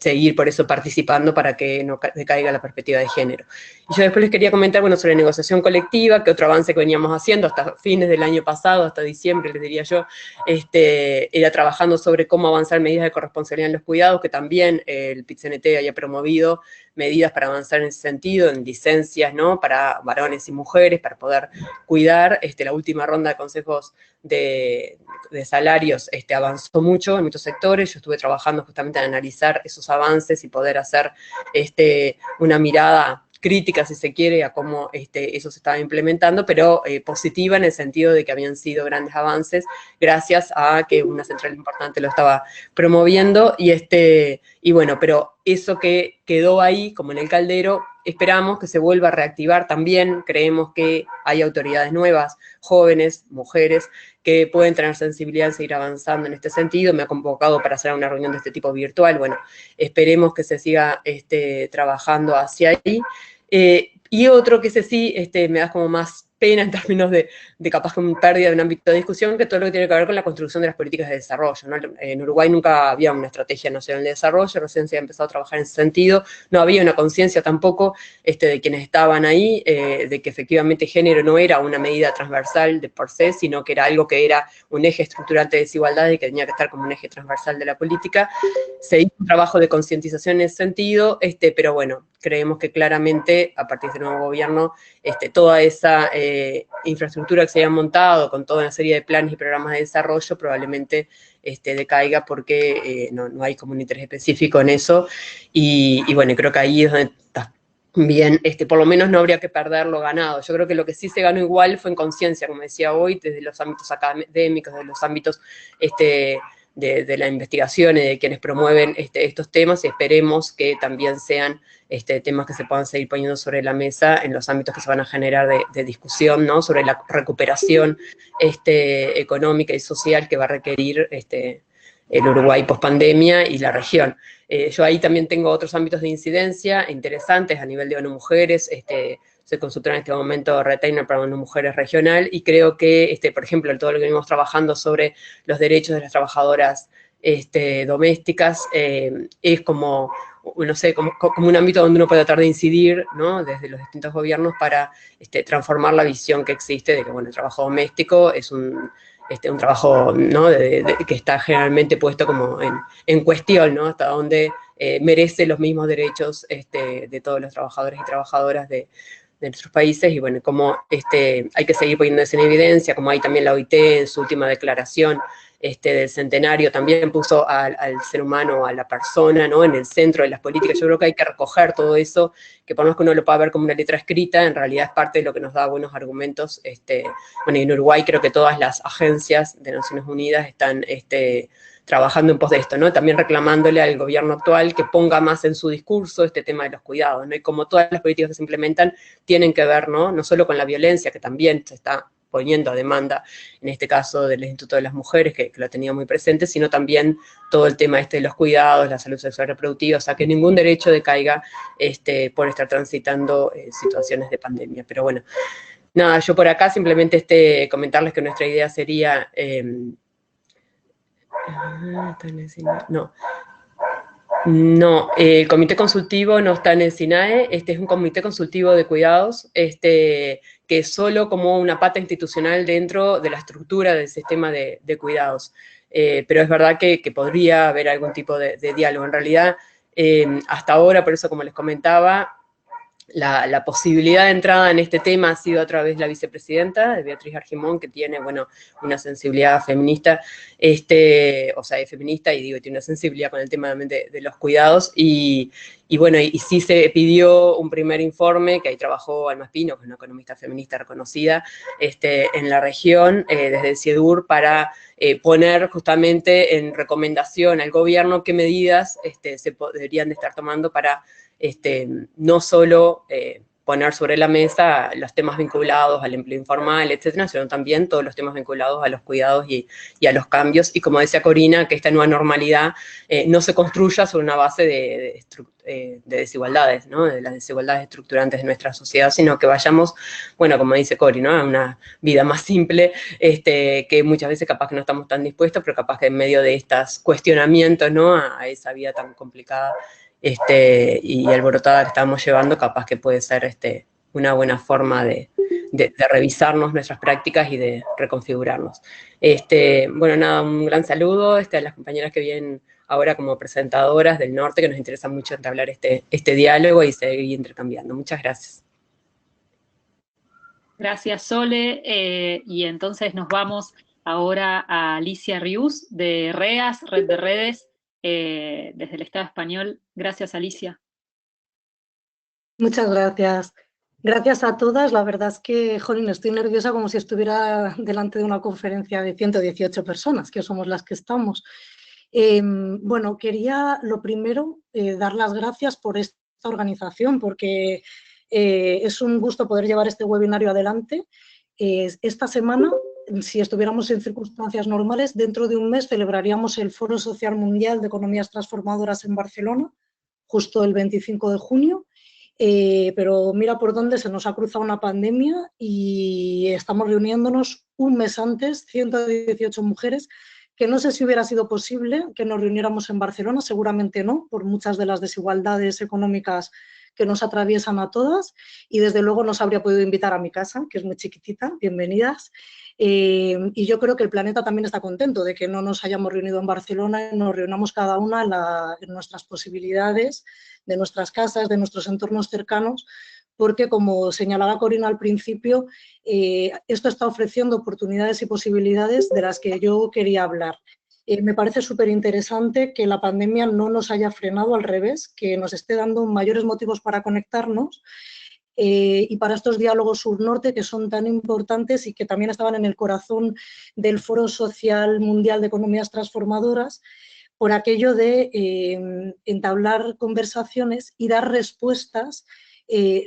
seguir por eso participando para que no decaiga la perspectiva de género. Y yo después les quería comentar, bueno, sobre negociación colectiva, que otro avance que veníamos haciendo hasta fines del año pasado, hasta diciembre, les diría yo, era trabajando sobre cómo avanzar medidas de corresponsabilidad en los cuidados, que también el PIT-CNT haya promovido medidas para avanzar en ese sentido, en licencias, ¿no?, para varones y mujeres, para poder cuidar. La última ronda de consejos de salarios avanzó mucho en muchos sectores. Yo estuve trabajando justamente en analizar esos avances y poder hacer una mirada crítica, si se quiere, a cómo eso se estaba implementando, pero positiva en el sentido de que habían sido grandes avances gracias a que una central importante lo estaba promoviendo, y bueno, pero eso que quedó ahí, como en el caldero, esperamos que se vuelva a reactivar también. Creemos que hay autoridades nuevas, jóvenes, mujeres, que pueden tener sensibilidad en seguir avanzando en este sentido. Me ha convocado para hacer una reunión de este tipo virtual. Bueno, esperemos que se siga trabajando hacia ahí. Y otro que ese sí me da como más pena en términos de capaz como pérdida de un ámbito de discusión, que todo lo que tiene que ver con la construcción de las políticas de desarrollo, ¿no? En Uruguay nunca había una estrategia nacional de desarrollo, recién se había empezado a trabajar en ese sentido, no había una conciencia tampoco de quienes estaban ahí, de que efectivamente género no era una medida transversal de por sí, sino que era algo que era un eje estructural de desigualdad y que tenía que estar como un eje transversal de la política. Se hizo un trabajo de concientización en ese sentido, pero bueno, creemos que claramente a partir del nuevo gobierno toda esa infraestructura que se haya montado con toda una serie de planes y programas de desarrollo probablemente decaiga porque no hay como un interés específico en eso, y bueno, creo que ahí es donde está bien, por lo menos no habría que perder lo ganado. Yo creo que lo que sí se ganó igual fue en conciencia, como decía hoy, desde los ámbitos académicos, de los ámbitos de la investigación y de quienes promueven estos temas, y esperemos que también sean temas que se puedan seguir poniendo sobre la mesa en los ámbitos que se van a generar de discusión, ¿no?, sobre la recuperación económica y social que va a requerir el Uruguay pospandemia y la región. Yo ahí también tengo otros ámbitos de incidencia interesantes a nivel de ONU-Mujeres. Soy consultora en este momento retainer para ONU-Mujeres regional, y creo que, por ejemplo, todo lo que venimos trabajando sobre los derechos de las trabajadoras domésticas es como, no sé, como un ámbito donde uno puede tratar de incidir, ¿no?, desde los distintos gobiernos para transformar la visión que existe de que, bueno, el trabajo doméstico es un trabajo, ¿no?, que está generalmente puesto como en cuestión, ¿no?, hasta donde merece los mismos derechos de todos los trabajadores y trabajadoras de nuestros países. Y bueno, como hay que seguir poniendo eso en evidencia, como hay también la OIT en su última declaración del centenario también puso al ser humano, a la persona, ¿no?, en el centro de las políticas. Yo creo que hay que recoger todo eso, que por más que uno lo pueda ver como una letra escrita, en realidad es parte de lo que nos da buenos argumentos. Bueno, y en Uruguay creo que todas las agencias de Naciones Unidas están trabajando en pos de esto, ¿no?, también reclamándole al gobierno actual que ponga más en su discurso este tema de los cuidados, ¿no?, y como todas las políticas que se implementan tienen que ver, no solo con la violencia, que también se está poniendo a demanda, en este caso del Instituto de las Mujeres, que lo tenía muy presente, sino también todo el tema de los cuidados, la salud sexual reproductiva, o sea, que ningún derecho decaiga por estar transitando situaciones de pandemia. Pero bueno, nada, yo por acá simplemente comentarles que nuestra idea sería... No, el comité consultivo no está en el SINAE. Es un comité consultivo de cuidados, que es solo como una pata institucional dentro de la estructura del sistema de cuidados. Pero es verdad que podría haber algún tipo de diálogo. En realidad, hasta ahora, por eso como les comentaba, la posibilidad de entrada en este tema ha sido a través de la vicepresidenta, de Beatriz Argimón, que tiene, bueno, una sensibilidad feminista, o sea, es feminista y tiene una sensibilidad con el tema de los cuidados, y bueno, y sí se pidió un primer informe, que ahí trabajó Alma Espino, que es una economista feminista reconocida en la región, desde el CIEDUR, para poner justamente en recomendación al gobierno qué medidas se deberían de estar tomando para no solo poner sobre la mesa los temas vinculados al empleo informal, etcétera, sino también todos los temas vinculados a los cuidados y a los cambios. Y como decía Corina, que esta nueva normalidad no se construya sobre una base de desigualdades, ¿no? De las desigualdades estructurantes de nuestra sociedad, sino que vayamos, bueno, como dice Cori, ¿no? A una vida más simple, que muchas veces capaz que no estamos tan dispuestos, pero capaz que en medio de estos cuestionamientos, ¿no? A esa vida tan complicada y alborotada que estamos llevando, capaz que puede ser una buena forma de revisarnos nuestras prácticas y de reconfigurarnos. Bueno, nada, un gran saludo a las compañeras que vienen ahora como presentadoras del norte, que nos interesa mucho entablar este diálogo y seguir intercambiando. Muchas gracias. Gracias, Sole. Y entonces nos vamos ahora a Alicia Rius, de REAS, Red de Redes, desde el Estado español. Gracias, Alicia. Muchas gracias. Gracias a todas. La verdad es que, jolín, estoy nerviosa como si estuviera delante de una conferencia de 118 personas, que somos las que estamos. Bueno, quería lo primero dar las gracias por esta organización, porque es un gusto poder llevar este webinario adelante. Esta semana, si estuviéramos en circunstancias normales, dentro de un mes celebraríamos el Foro Social Mundial de Economías Transformadoras en Barcelona, justo el 25 de junio. Pero mira por dónde se nos ha cruzado una pandemia y estamos reuniéndonos un mes antes, 118 mujeres, que no sé si hubiera sido posible que nos reuniéramos en Barcelona, seguramente no, por muchas de las desigualdades económicas que nos atraviesan a todas, y desde luego no se habría podido invitar a mi casa, que es muy chiquitita, bienvenidas. Y yo creo que el planeta también está contento de que no nos hayamos reunido en Barcelona y nos reunamos cada una en nuestras posibilidades, de nuestras casas, de nuestros entornos cercanos, porque, como señalaba Corina al principio, esto está ofreciendo oportunidades y posibilidades de las que yo quería hablar. Me parece súper interesante que la pandemia no nos haya frenado, al revés, que nos esté dando mayores motivos para conectarnos y para estos diálogos sur-norte que son tan importantes y que también estaban en el corazón del Foro Social Mundial de Economías Transformadoras, por aquello de entablar conversaciones y dar respuestas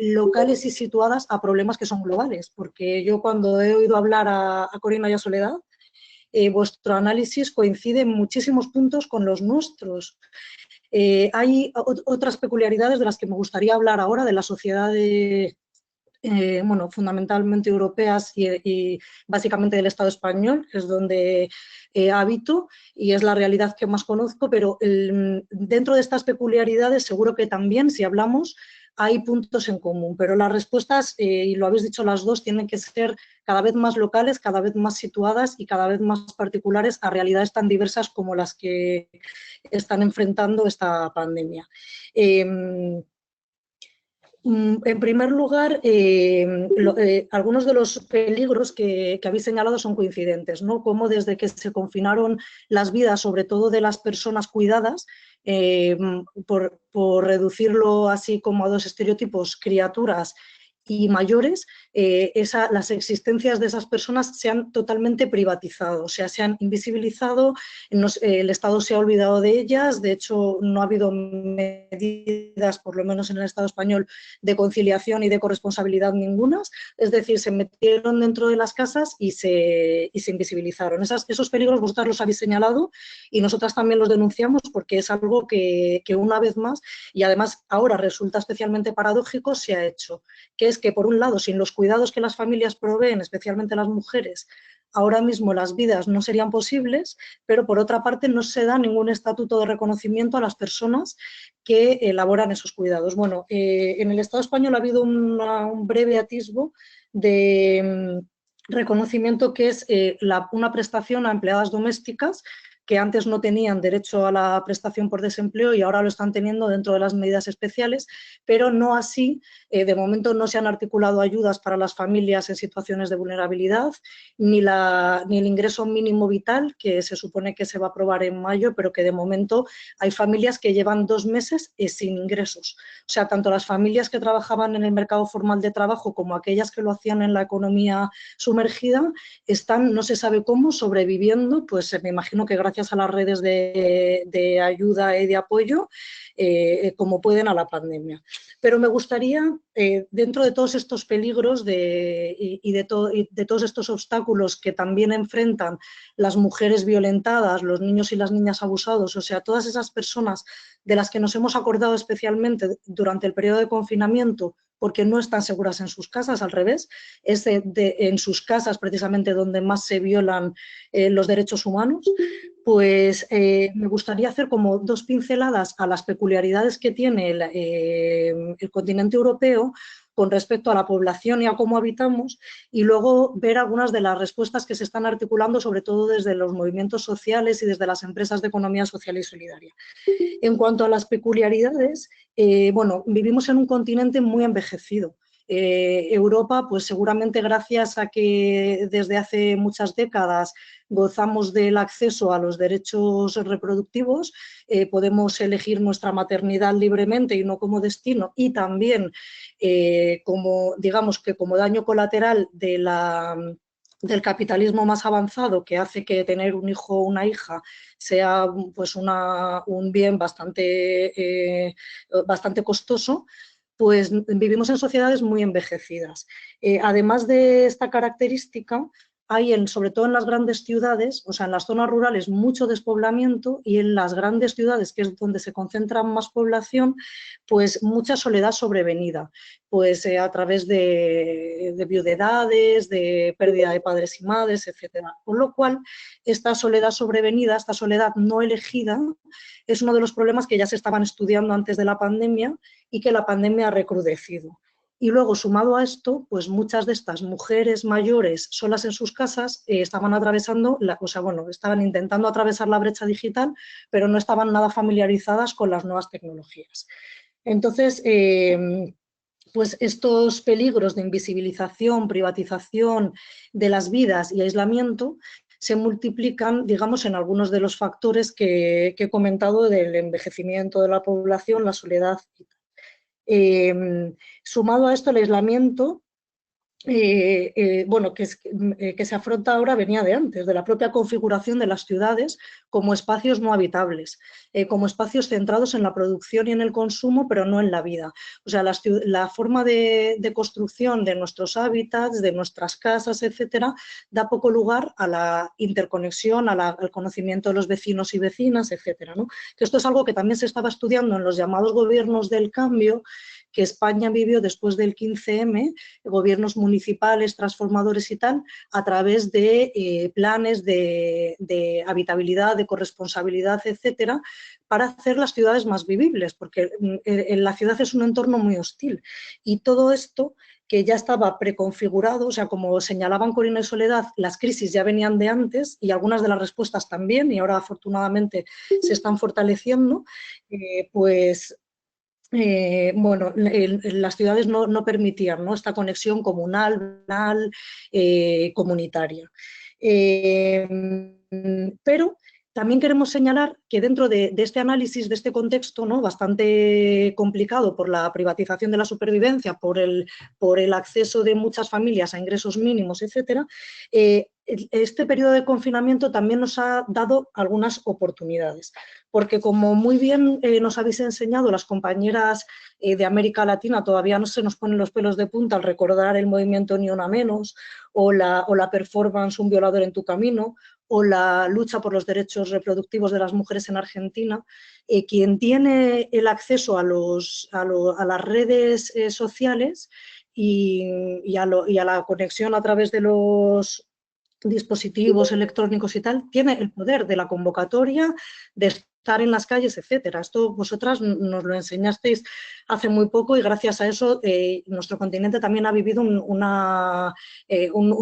locales y situadas a problemas que son globales, porque yo cuando he oído hablar a Corina y a Soledad, vuestro análisis coincide en muchísimos puntos con los nuestros. Hay otras peculiaridades de las que me gustaría hablar ahora, de la sociedad bueno, fundamentalmente europeas y básicamente del Estado español, que es donde habito y es la realidad que más conozco, pero dentro de estas peculiaridades seguro que también, si hablamos, hay puntos en común, pero las respuestas, y lo habéis dicho las dos, tienen que ser cada vez más locales, cada vez más situadas y cada vez más particulares a realidades tan diversas como las que están enfrentando esta pandemia. En primer lugar, algunos de los peligros que habéis señalado son coincidentes, ¿no? Como desde que se confinaron las vidas, sobre todo de las personas cuidadas, por reducirlo así como a dos estereotipos, criaturas y mayores, las existencias de esas personas se han totalmente privatizado, o sea, se han invisibilizado, el Estado se ha olvidado de ellas, de hecho no ha habido medidas, por lo menos en el Estado español, de conciliación y de corresponsabilidad ningunas, es decir, se metieron dentro de las casas y se invisibilizaron. Esos peligros vosotras los habéis señalado y nosotras también los denunciamos porque es algo que una vez más, y además ahora resulta especialmente paradójico, se ha hecho, que es que, por un lado, sin los cuidados que las familias proveen, especialmente las mujeres, ahora mismo las vidas no serían posibles, pero por otra parte no se da ningún estatuto de reconocimiento a las personas que elaboran esos cuidados. Bueno, en el Estado español ha habido un breve atisbo de reconocimiento que es una prestación a empleadas domésticas que antes no tenían derecho a la prestación por desempleo y ahora lo están teniendo dentro de las medidas especiales, pero no así, de momento no se han articulado ayudas para las familias en situaciones de vulnerabilidad, ni el ingreso mínimo vital, que se supone que se va a aprobar en mayo, pero que de momento hay familias que llevan 2 meses sin ingresos. O sea, tanto las familias que trabajaban en el mercado formal de trabajo como aquellas que lo hacían en la economía sumergida están, no se sabe cómo, sobreviviendo, pues me imagino que gracias gracias a las redes de ayuda y de apoyo, como pueden, a la pandemia. Pero me gustaría, dentro de todos estos peligros y de todos estos obstáculos que también enfrentan las mujeres violentadas, los niños y las niñas abusados, o sea, todas esas personas de las que nos hemos acordado especialmente durante el periodo de confinamiento, porque no están seguras en sus casas, al revés, es en sus casas precisamente donde más se violan los derechos humanos, pues me gustaría hacer como 2 pinceladas a las peculiaridades que tiene el continente europeo con respecto a la población y a cómo habitamos, y luego ver algunas de las respuestas que se están articulando, sobre todo desde los movimientos sociales y desde las empresas de economía social y solidaria. En cuanto a las peculiaridades, bueno, vivimos en un continente muy envejecido. Europa, pues seguramente gracias a que desde hace muchas décadas gozamos del acceso a los derechos reproductivos, podemos elegir nuestra maternidad libremente y no como destino, y también como, digamos que como daño colateral del capitalismo más avanzado, que hace que tener un hijo o una hija sea pues un bien bastante costoso, pues vivimos en sociedades muy envejecidas. Además de esta característica, hay, sobre todo en las grandes ciudades, o sea, en las zonas rurales, mucho despoblamiento, y en las grandes ciudades, que es donde se concentra más población, pues mucha soledad sobrevenida, pues a través de viudedades, de pérdida de padres y madres, etcétera. Con lo cual, esta soledad sobrevenida, esta soledad no elegida, es uno de los problemas que ya se estaban estudiando antes de la pandemia y que la pandemia ha recrudecido. Y luego, sumado a esto, pues muchas de estas mujeres mayores solas en sus casas estaban atravesando, estaban intentando atravesar la brecha digital, pero no estaban nada familiarizadas con las nuevas tecnologías. Entonces, pues estos peligros de invisibilización, privatización de las vidas y aislamiento se multiplican, digamos, en algunos de los factores que he comentado del envejecimiento de la población, la soledad y tal. Sumado a esto, el aislamiento, que se afronta ahora venía de antes, de la propia configuración de las ciudades como espacios no habitables, como espacios centrados en la producción y en el consumo, pero no en la vida. O sea, la forma de construcción de nuestros hábitats, de nuestras casas, etcétera, da poco lugar a la interconexión, al conocimiento de los vecinos y vecinas, etcétera, ¿no? Que esto es algo que también se estaba estudiando en los llamados gobiernos del cambio, que España vivió después del 15M, gobiernos municipales, transformadores y tal, a través de planes de habitabilidad, de corresponsabilidad, etcétera, para hacer las ciudades más vivibles, porque la ciudad es un entorno muy hostil. Y todo esto, que ya estaba preconfigurado, o sea, como señalaban Corina y Soledad, las crisis ya venían de antes y algunas de las respuestas también, y ahora afortunadamente se están fortaleciendo, pues las ciudades no permitían, ¿no?, esta conexión comunal, comunitaria. Pero también queremos señalar que dentro de este análisis, de este contexto, ¿no?, bastante complicado por la privatización de la supervivencia, por el acceso de muchas familias a ingresos mínimos, etcétera, este periodo de confinamiento también nos ha dado algunas oportunidades, porque como muy bien nos habéis enseñado las compañeras de América Latina, todavía no se nos ponen los pelos de punta al recordar el movimiento Ni Una Menos, o la performance Un violador en tu camino, o la lucha por los derechos reproductivos de las mujeres en Argentina. Quien tiene el acceso a las redes sociales y a la conexión a través de los dispositivos electrónicos y tal, tiene el poder de la convocatoria, de estar en las calles, etcétera. Esto vosotras nos lo enseñasteis hace muy poco, y gracias a eso nuestro continente también ha vivido un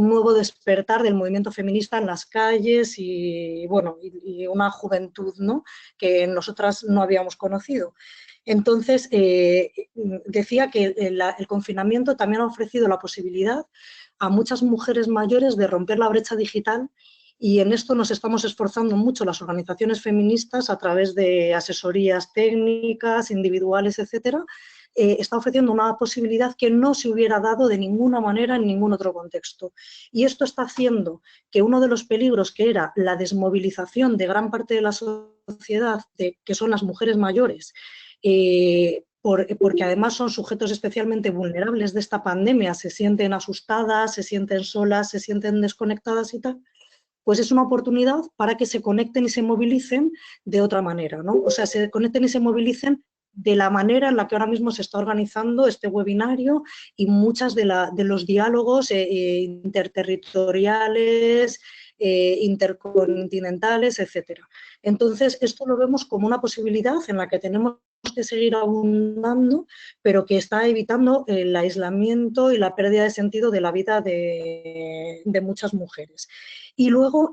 nuevo despertar del movimiento feminista en las calles y una juventud, ¿no?, que nosotras no habíamos conocido. Entonces, decía que el confinamiento también ha ofrecido la posibilidad a muchas mujeres mayores de romper la brecha digital, y en esto nos estamos esforzando mucho las organizaciones feministas a través de asesorías técnicas, individuales, etcétera, está ofreciendo una posibilidad que no se hubiera dado de ninguna manera en ningún otro contexto. Y esto está haciendo que uno de los peligros, que era la desmovilización de gran parte de la sociedad, que son las mujeres mayores, porque además son sujetos especialmente vulnerables de esta pandemia, se sienten asustadas, se sienten solas, se sienten desconectadas y tal, pues es una oportunidad para que se conecten y se movilicen de otra manera, ¿no? O sea, se conecten y se movilicen de la manera en la que ahora mismo se está organizando este webinario y muchas de los diálogos interterritoriales, intercontinentales, etcétera. Entonces, esto lo vemos como una posibilidad en la que tenemos que seguir abundando, pero que está evitando el aislamiento y la pérdida de sentido de la vida de muchas mujeres. Y luego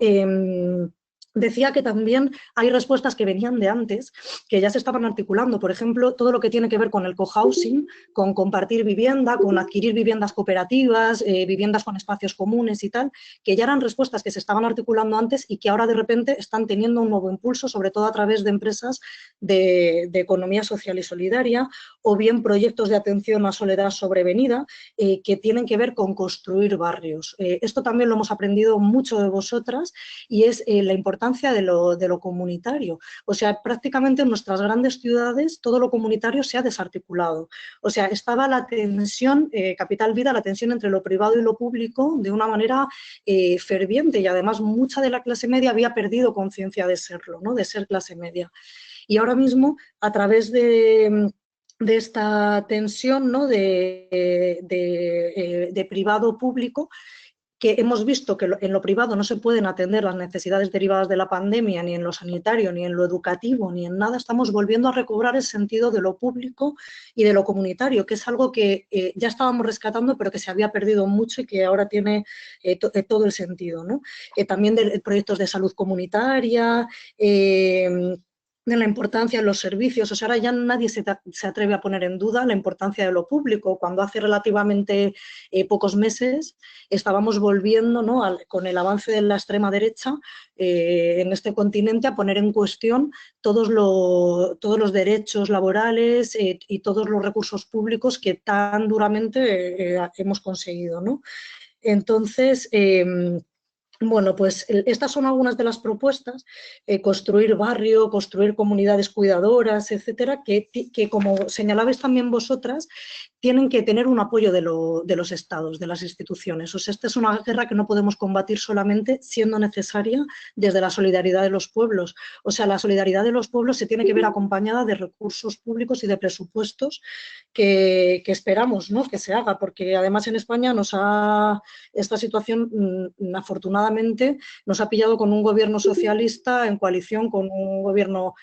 decía que también hay respuestas que venían de antes, que ya se estaban articulando. Por ejemplo, todo lo que tiene que ver con el cohousing, con compartir vivienda, con adquirir viviendas cooperativas, viviendas con espacios comunes y tal, que ya eran respuestas que se estaban articulando antes y que ahora de repente están teniendo un nuevo impulso, sobre todo a través de empresas de economía social y solidaria, o bien proyectos de atención a soledad sobrevenida, que tienen que ver con construir barrios. Esto también lo hemos aprendido mucho de vosotras y es la importancia de lo comunitario. O sea, prácticamente en nuestras grandes ciudades todo lo comunitario se ha desarticulado. O sea, estaba la tensión, Capital Vida, la tensión entre lo privado y lo público de una manera ferviente, y además mucha de la clase media había perdido conciencia de serlo, ¿no? De ser clase media. Y ahora mismo, a través de esta tensión, ¿no? de privado-público, que hemos visto que en lo privado no se pueden atender las necesidades derivadas de la pandemia, ni en lo sanitario, ni en lo educativo, ni en nada, estamos volviendo a recobrar el sentido de lo público y de lo comunitario, que es algo que ya estábamos rescatando, pero que se había perdido mucho y que ahora tiene todo el sentido, ¿no? También de proyectos de salud comunitaria, de la importancia de los servicios. O sea, ahora ya nadie se atreve a poner en duda la importancia de lo público, cuando hace relativamente pocos meses estábamos volviendo, ¿no? Con el avance de la extrema derecha en este continente, a poner en cuestión todos los derechos laborales y todos los recursos públicos que tan duramente hemos conseguido, ¿no? Entonces, bueno, pues estas son algunas de las propuestas, construir barrio, construir comunidades cuidadoras, etcétera, que como señalabais también vosotras, tienen que tener un apoyo de los estados, de las instituciones. O sea, esta es una guerra que no podemos combatir solamente siendo necesaria desde la solidaridad de los pueblos. O sea, la solidaridad de los pueblos se tiene que ver acompañada de recursos públicos y de presupuestos que esperamos, ¿no? Que se haga, porque además en España esta situación afortunadamente nos ha pillado con un gobierno socialista en coalición con un gobierno,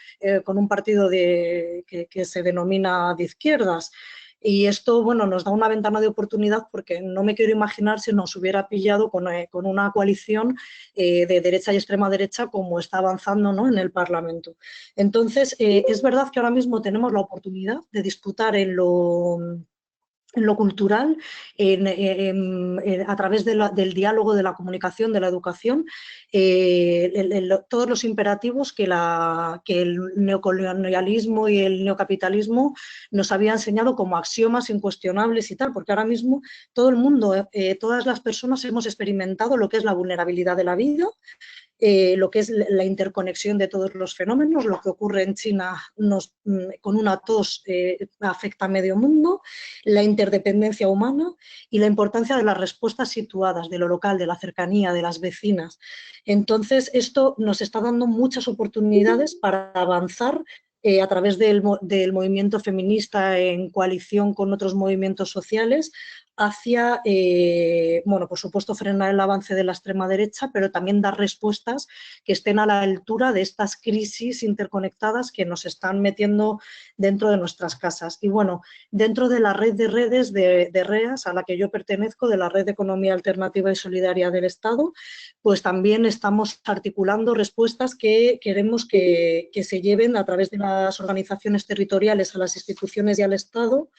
con un partido que se denomina de izquierdas. Y esto, bueno, nos da una ventana de oportunidad, porque no me quiero imaginar si nos hubiera pillado con una coalición de derecha y extrema derecha como está avanzando, ¿no? En el Parlamento. Entonces, es verdad que ahora mismo tenemos la oportunidad de disputar en lo cultural, a través del diálogo, de la comunicación, de la educación, todos los imperativos que el neocolonialismo y el neocapitalismo nos había enseñado como axiomas incuestionables y tal, porque ahora mismo todo el mundo, todas las personas hemos experimentado lo que es la vulnerabilidad de la vida, lo que es la interconexión de todos los fenómenos. Lo que ocurre en China con una tos afecta a medio mundo, la interdependencia humana y la importancia de las respuestas situadas, de lo local, de la cercanía, de las vecinas. Entonces, esto nos está dando muchas oportunidades para avanzar a través del movimiento feminista en coalición con otros movimientos sociales, hacia, bueno, por supuesto, frenar el avance de la extrema derecha, pero también dar respuestas que estén a la altura de estas crisis interconectadas que nos están metiendo dentro de nuestras casas. Y bueno, dentro de la red de redes de REAS, a la que yo pertenezco, de la Red de Economía Alternativa y Solidaria del Estado, pues también estamos articulando respuestas que queremos que se lleven a través de las organizaciones territoriales a las instituciones y al Estado,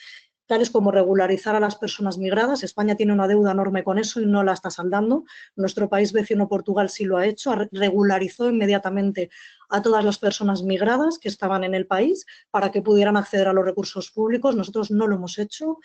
tales como regularizar a las personas migradas. España tiene una deuda enorme con eso y no la está saldando. Nuestro país vecino Portugal sí lo ha hecho, regularizó inmediatamente a todas las personas migradas que estaban en el país para que pudieran acceder a los recursos públicos. Nosotros no lo hemos hecho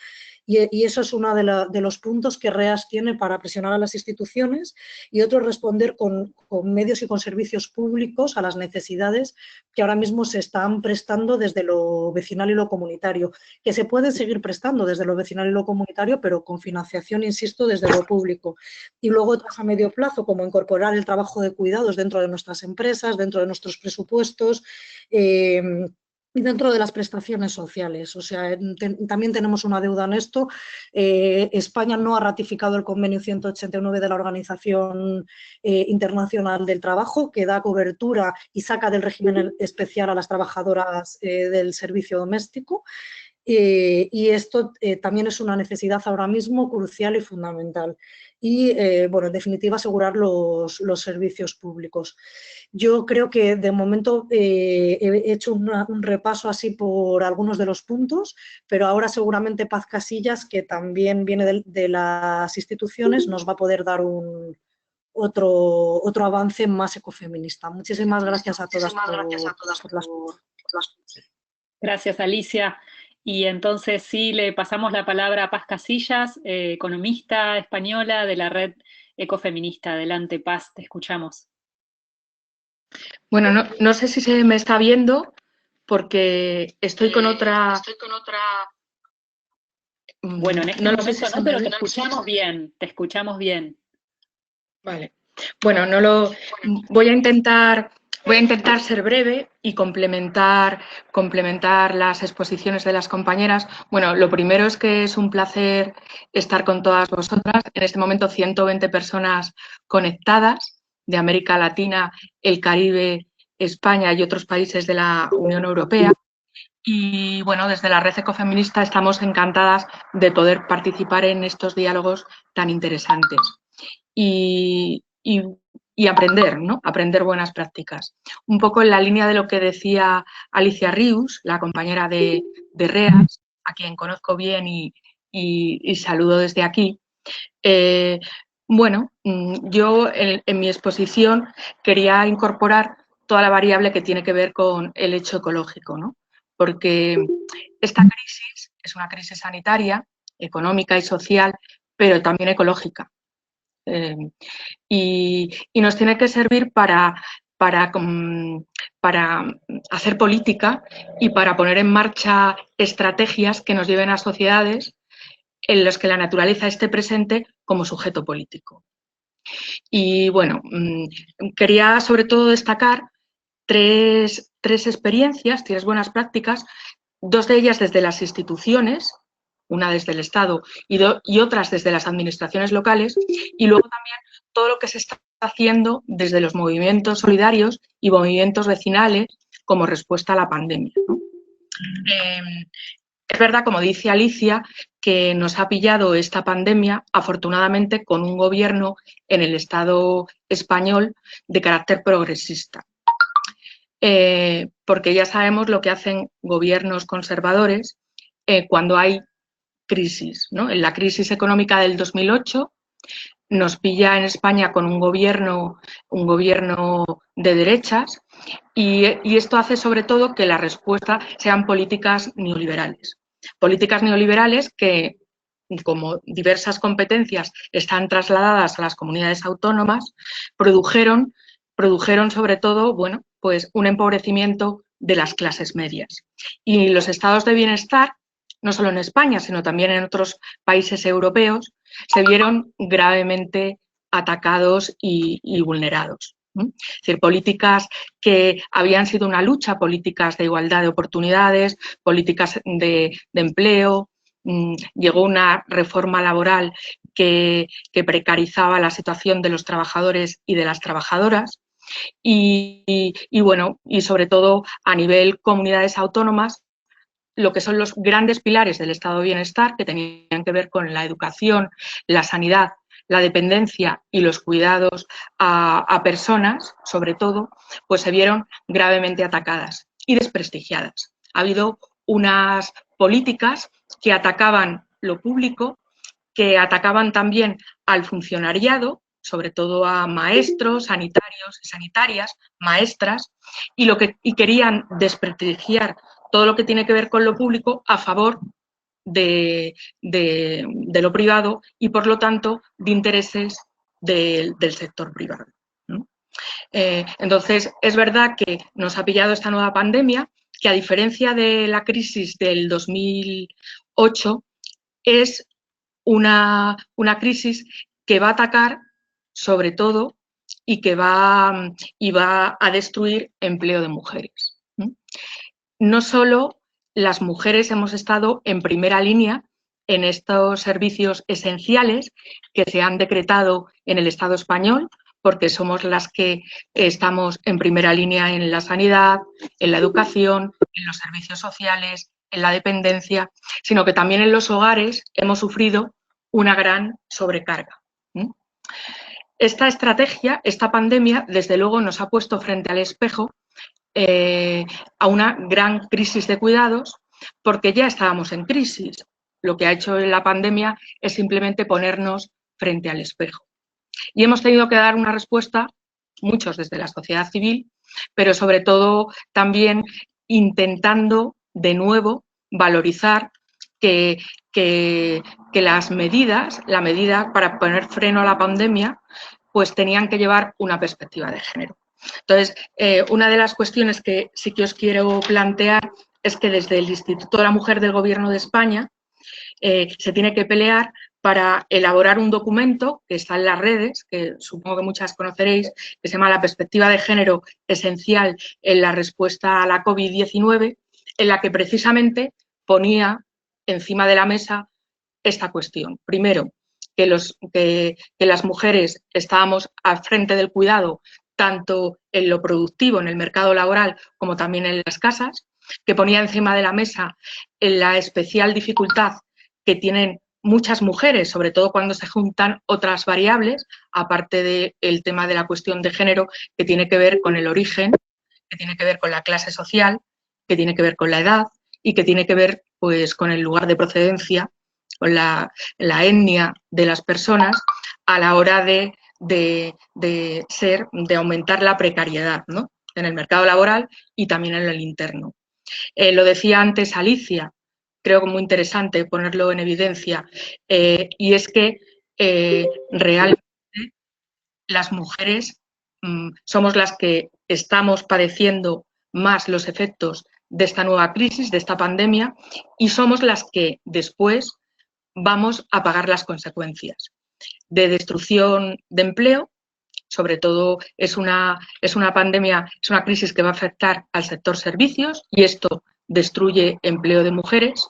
y eso es uno de los puntos que REAS tiene para presionar a las instituciones, y otro responder con medios y con servicios públicos a las necesidades que ahora mismo se están prestando desde lo vecinal y lo comunitario, que se pueden seguir prestando desde lo vecinal y lo comunitario, pero con financiación, insisto, desde lo público. Y luego otras a medio plazo, como incorporar el trabajo de cuidados dentro de nuestras empresas, dentro de nuestros presupuestos, y dentro de las prestaciones sociales. O sea, también tenemos una deuda en esto. España no ha ratificado el convenio 189 de la Organización Internacional del Trabajo, que da cobertura y saca del régimen especial a las trabajadoras del servicio doméstico. Y esto también es una necesidad ahora mismo crucial y fundamental. Y, bueno, en definitiva, asegurar los servicios públicos. Yo creo que de momento he hecho un repaso así por algunos de los puntos, pero ahora seguramente Paz Casillas, que también viene de las instituciones, nos va a poder dar otro avance más ecofeminista. Muchísimas gracias a todas por las... Gracias, Alicia. Y entonces sí, le pasamos la palabra a Paz Casillas, economista española de la Red Ecofeminista. Adelante, Paz, te escuchamos. Bueno, no sé si se me está viendo porque estoy con otra... Bueno, en este momento no, pero te escuchamos bien, Vale. Bueno, voy a intentar ser breve y complementar las exposiciones de las compañeras. Bueno, lo primero es que es un placer estar con todas vosotras. En este momento 120 personas conectadas de América Latina, el Caribe, España y otros países de la Unión Europea. Y bueno, desde la Red Ecofeminista estamos encantadas de poder participar en estos diálogos tan interesantes y aprender, ¿no? Aprender buenas prácticas. Un poco en la línea de lo que decía Alicia Rius, la compañera de REAS, a quien conozco bien y saludo desde aquí. Bueno, yo en mi exposición quería incorporar toda la variable que tiene que ver con el hecho ecológico, ¿no? Porque esta crisis es una crisis sanitaria, económica y social, pero también ecológica. Y nos tiene que servir para hacer política y para poner en marcha estrategias que nos lleven a sociedades en las que la naturaleza esté presente como sujeto político. Y bueno, quería sobre todo destacar tres experiencias, tres buenas prácticas, dos de ellas desde las instituciones, una desde el Estado y otras desde las administraciones locales, y luego también todo lo que se está haciendo desde los movimientos solidarios y movimientos vecinales como respuesta a la pandemia, ¿no? Es verdad, como dice Alicia, que nos ha pillado esta pandemia, afortunadamente, con un gobierno en el Estado español de carácter progresista. Porque ya sabemos lo que hacen gobiernos conservadores cuando hay crisis, ¿no? En la crisis económica del 2008 nos pilla en España con un gobierno de derechas y esto hace sobre todo que la respuesta sean políticas neoliberales. Políticas neoliberales que, como diversas competencias están trasladadas a las comunidades autónomas, produjeron sobre todo, bueno, pues un empobrecimiento de las clases medias. Y los estados de bienestar, no solo en España, sino también en otros países europeos, se vieron gravemente atacados y vulnerados. Es decir, políticas que habían sido una lucha, políticas de igualdad de oportunidades, políticas de empleo. Llegó una reforma laboral que precarizaba la situación de los trabajadores y de las trabajadoras. Y bueno, y sobre todo a nivel comunidades autónomas, lo que son los grandes pilares del estado de bienestar, que tenían que ver con la educación, la sanidad, la dependencia y los cuidados a personas, sobre todo, pues se vieron gravemente atacadas y desprestigiadas. Ha habido unas políticas que atacaban lo público, que atacaban también al funcionariado sobre todo a maestros, sanitarios y sanitarias, maestras, y querían desprestigiar todo lo que tiene que ver con lo público a favor de lo privado y, por lo tanto, de intereses del sector privado, ¿no? Entonces, es verdad que nos ha pillado esta nueva pandemia, que a diferencia de la crisis del 2008, es una crisis que va a atacar sobre todo y que va a destruir empleo de mujeres. No solo las mujeres hemos estado en primera línea en estos servicios esenciales que se han decretado en el Estado español, porque somos las que estamos en primera línea en la sanidad, en la educación, en los servicios sociales, en la dependencia, sino que también en los hogares hemos sufrido una gran sobrecarga. Esta estrategia, esta pandemia, desde luego nos ha puesto frente al espejo a una gran crisis de cuidados, porque ya estábamos en crisis. Lo que ha hecho la pandemia es simplemente ponernos frente al espejo. Y hemos tenido que dar una respuesta, muchos desde la sociedad civil, pero sobre todo también intentando de nuevo valorizar que las medidas, la medida para poner freno a la pandemia, pues tenían que llevar una perspectiva de género. Entonces, una de las cuestiones que sí que os quiero plantear es que desde el Instituto de la Mujer del Gobierno de España se tiene que pelear para elaborar un documento que está en las redes, que supongo que muchas conoceréis, que se llama La perspectiva de género esencial en la respuesta a la COVID-19, en la que precisamente ponía encima de la mesa esta cuestión. Primero, que las mujeres estábamos al frente del cuidado tanto en lo productivo, en el mercado laboral, como también en las casas, que ponía encima de la mesa la especial dificultad que tienen muchas mujeres, sobre todo cuando se juntan otras variables, aparte del tema de la cuestión de género, que tiene que ver con el origen, que tiene que ver con la clase social, que tiene que ver con la edad y que tiene que ver pues con el lugar de procedencia, con la etnia de las personas a la hora de aumentar la precariedad, ¿no?, en el mercado laboral y también en el interno. Lo decía antes Alicia, creo que muy interesante ponerlo en evidencia, y es que realmente las mujeres somos las que estamos padeciendo más los efectos de esta nueva crisis, de esta pandemia, y somos las que después vamos a pagar las consecuencias de destrucción de empleo. Sobre todo es una pandemia, es una crisis que va a afectar al sector servicios y esto destruye empleo de mujeres.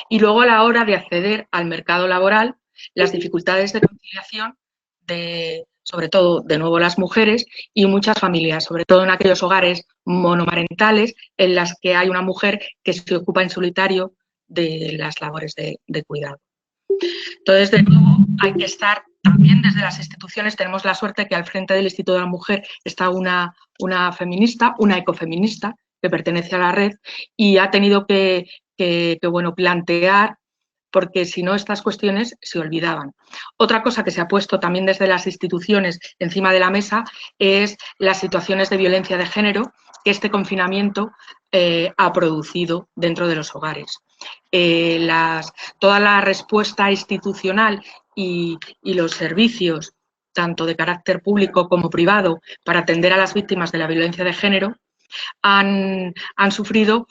Y luego a la hora de acceder al mercado laboral, las dificultades de conciliación sobre todo, de nuevo, las mujeres y muchas familias, sobre todo en aquellos hogares monomarentales en las que hay una mujer que se ocupa en solitario de las labores de cuidado. Entonces, de nuevo, hay que estar también desde las instituciones. Tenemos la suerte que al frente del Instituto de la Mujer está una feminista, una ecofeminista, que pertenece a la red y ha tenido que plantear, porque si no estas cuestiones se olvidaban. Otra cosa que se ha puesto también desde las instituciones encima de la mesa es las situaciones de violencia de género que este confinamiento ha producido dentro de los hogares. Toda la respuesta institucional y los servicios, tanto de carácter público como privado, para atender a las víctimas de la violencia de género, han sufrido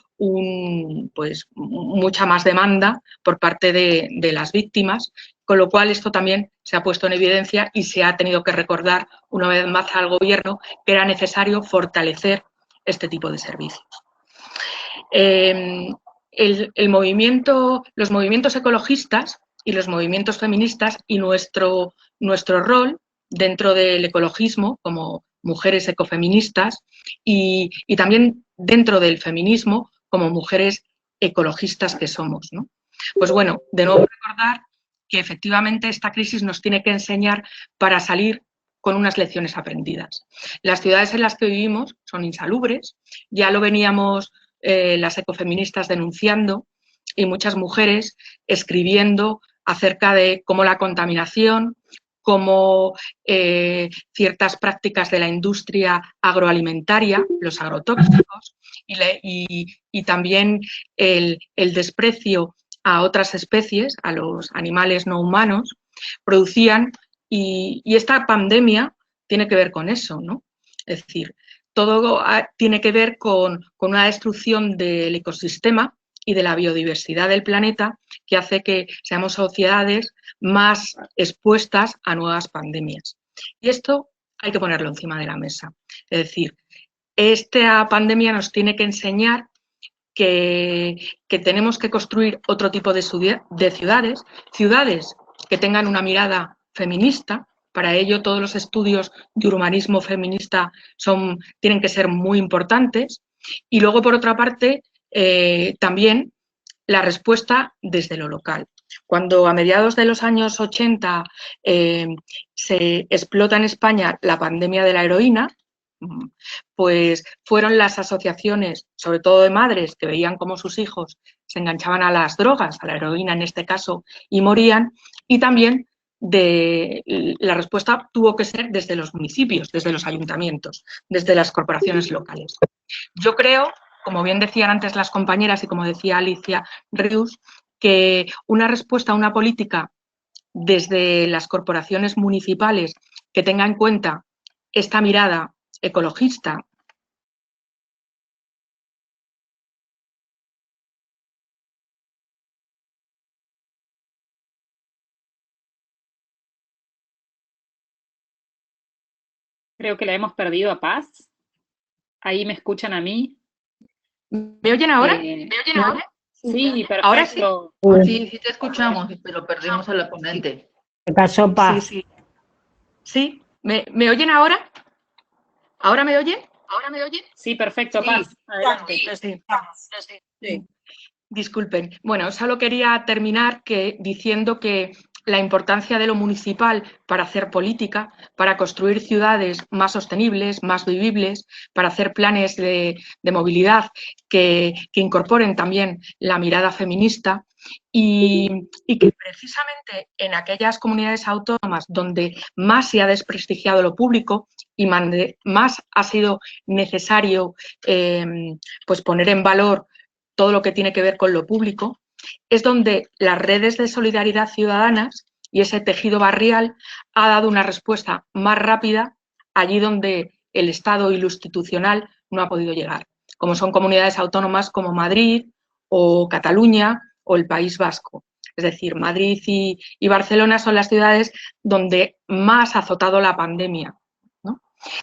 mucha más demanda por parte de las víctimas, con lo cual esto también se ha puesto en evidencia y se ha tenido que recordar una vez más al Gobierno que era necesario fortalecer este tipo de servicios. Los movimientos ecologistas y los movimientos feministas y nuestro rol dentro del ecologismo como mujeres ecofeministas y también dentro del feminismo como mujeres ecologistas que somos, ¿no? Pues bueno, de nuevo recordar que efectivamente esta crisis nos tiene que enseñar para salir con unas lecciones aprendidas. Las ciudades en las que vivimos son insalubres, ya lo veníamos las ecofeministas denunciando y muchas mujeres escribiendo acerca de cómo la contaminación, como ciertas prácticas de la industria agroalimentaria, los agrotóxicos, y también el desprecio a otras especies, a los animales no humanos, producían, y esta pandemia tiene que ver con eso, ¿no? Es decir, todo tiene que ver con una destrucción del ecosistema y de la biodiversidad del planeta que hace que seamos sociedades más expuestas a nuevas pandemias. Y esto hay que ponerlo encima de la mesa. Es decir, esta pandemia nos tiene que enseñar que tenemos que construir otro tipo de ciudades, ciudades que tengan una mirada feminista. Para ello, todos los estudios de urbanismo feminista tienen que ser muy importantes. Y luego, por otra parte, también la respuesta desde lo local. Cuando a mediados de los años 80 se explota en España la pandemia de la heroína, pues fueron las asociaciones, sobre todo de madres, que veían cómo sus hijos se enganchaban a las drogas, a la heroína en este caso, y morían, y también la respuesta tuvo que ser desde los municipios, desde los ayuntamientos, desde las corporaciones locales. Yo creo, como bien decían antes las compañeras y como decía Alicia Rius, que una respuesta a una política desde las corporaciones municipales que tenga en cuenta esta mirada ecologista. Creo que la hemos perdido a Paz. ¿Ahí me escuchan a mí? ¿Me oyen ahora? ¿Me oyen ahora? Sí, perfecto. ¿Ahora sí? Sí, te escuchamos, pero perdimos a la ponente. Se cayó Paz. Sí. ¿Me oyen ahora? ¿Ahora me oyen? Sí, perfecto, Paz. Adelante. Sí. Disculpen. Bueno, solo quería terminar diciendo que la importancia de lo municipal para hacer política, para construir ciudades más sostenibles, más vivibles, para hacer planes de movilidad que incorporen también la mirada feminista y que precisamente en aquellas comunidades autónomas donde más se ha desprestigiado lo público y más ha sido necesario pues poner en valor todo lo que tiene que ver con lo público, es donde las redes de solidaridad ciudadanas y ese tejido barrial ha dado una respuesta más rápida allí donde el Estado y lo institucional no ha podido llegar, como son comunidades autónomas como Madrid o Cataluña o el País Vasco. Es decir, Madrid y Barcelona son las ciudades donde más ha azotado la pandemia, ¿no?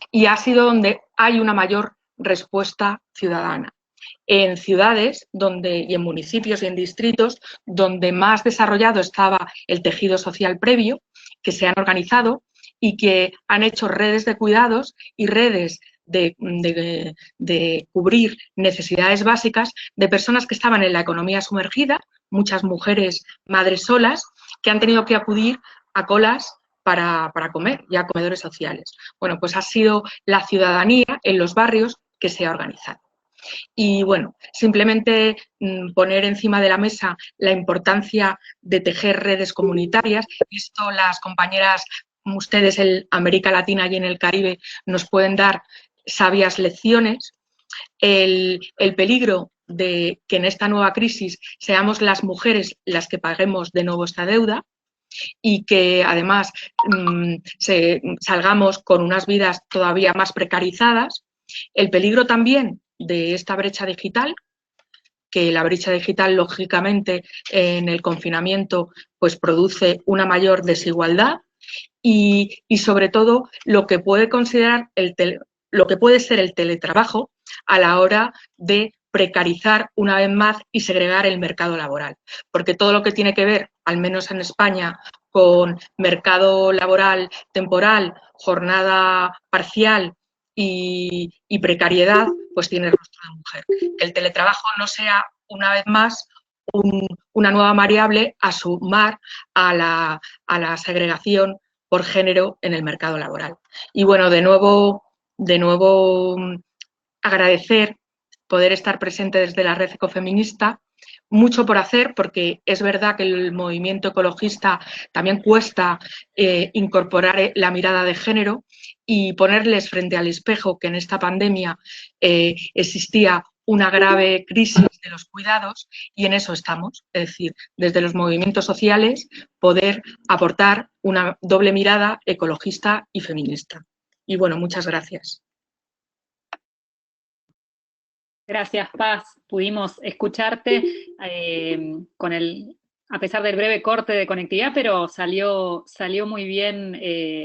Y ha sido donde hay una mayor respuesta ciudadana. En ciudades y en municipios y en distritos donde más desarrollado estaba el tejido social previo, que se han organizado y que han hecho redes de cuidados y redes de cubrir necesidades básicas de personas que estaban en la economía sumergida, muchas mujeres madres solas, que han tenido que acudir a colas para comer y a comedores sociales. Bueno, pues ha sido la ciudadanía en los barrios que se ha organizado. Y bueno, simplemente poner encima de la mesa la importancia de tejer redes comunitarias. Esto las compañeras, ustedes en América Latina y en el Caribe nos pueden dar sabias lecciones. El peligro de que en esta nueva crisis seamos las mujeres las que paguemos de nuevo esta deuda y que además salgamos con unas vidas todavía más precarizadas. El peligro también de esta brecha digital, que la brecha digital lógicamente en el confinamiento pues produce una mayor desigualdad y sobre todo lo que puede considerar lo que puede ser el teletrabajo a la hora de precarizar una vez más y segregar el mercado laboral, porque todo lo que tiene que ver, al menos en España, con mercado laboral temporal, jornada parcial y precariedad, pues tiene rostro de mujer. Que el teletrabajo no sea, una vez más, una nueva variable a sumar a la segregación por género en el mercado laboral. Y bueno, de nuevo agradecer poder estar presente desde la Red Ecofeminista mucho por hacer, porque es verdad que el movimiento ecologista también cuesta incorporar la mirada de género y ponerles frente al espejo que en esta pandemia existía una grave crisis de los cuidados, y en eso estamos, es decir, desde los movimientos sociales poder aportar una doble mirada ecologista y feminista. Y bueno, muchas gracias. Gracias, Paz. Pudimos escucharte a pesar del breve corte de conectividad, pero salió muy bien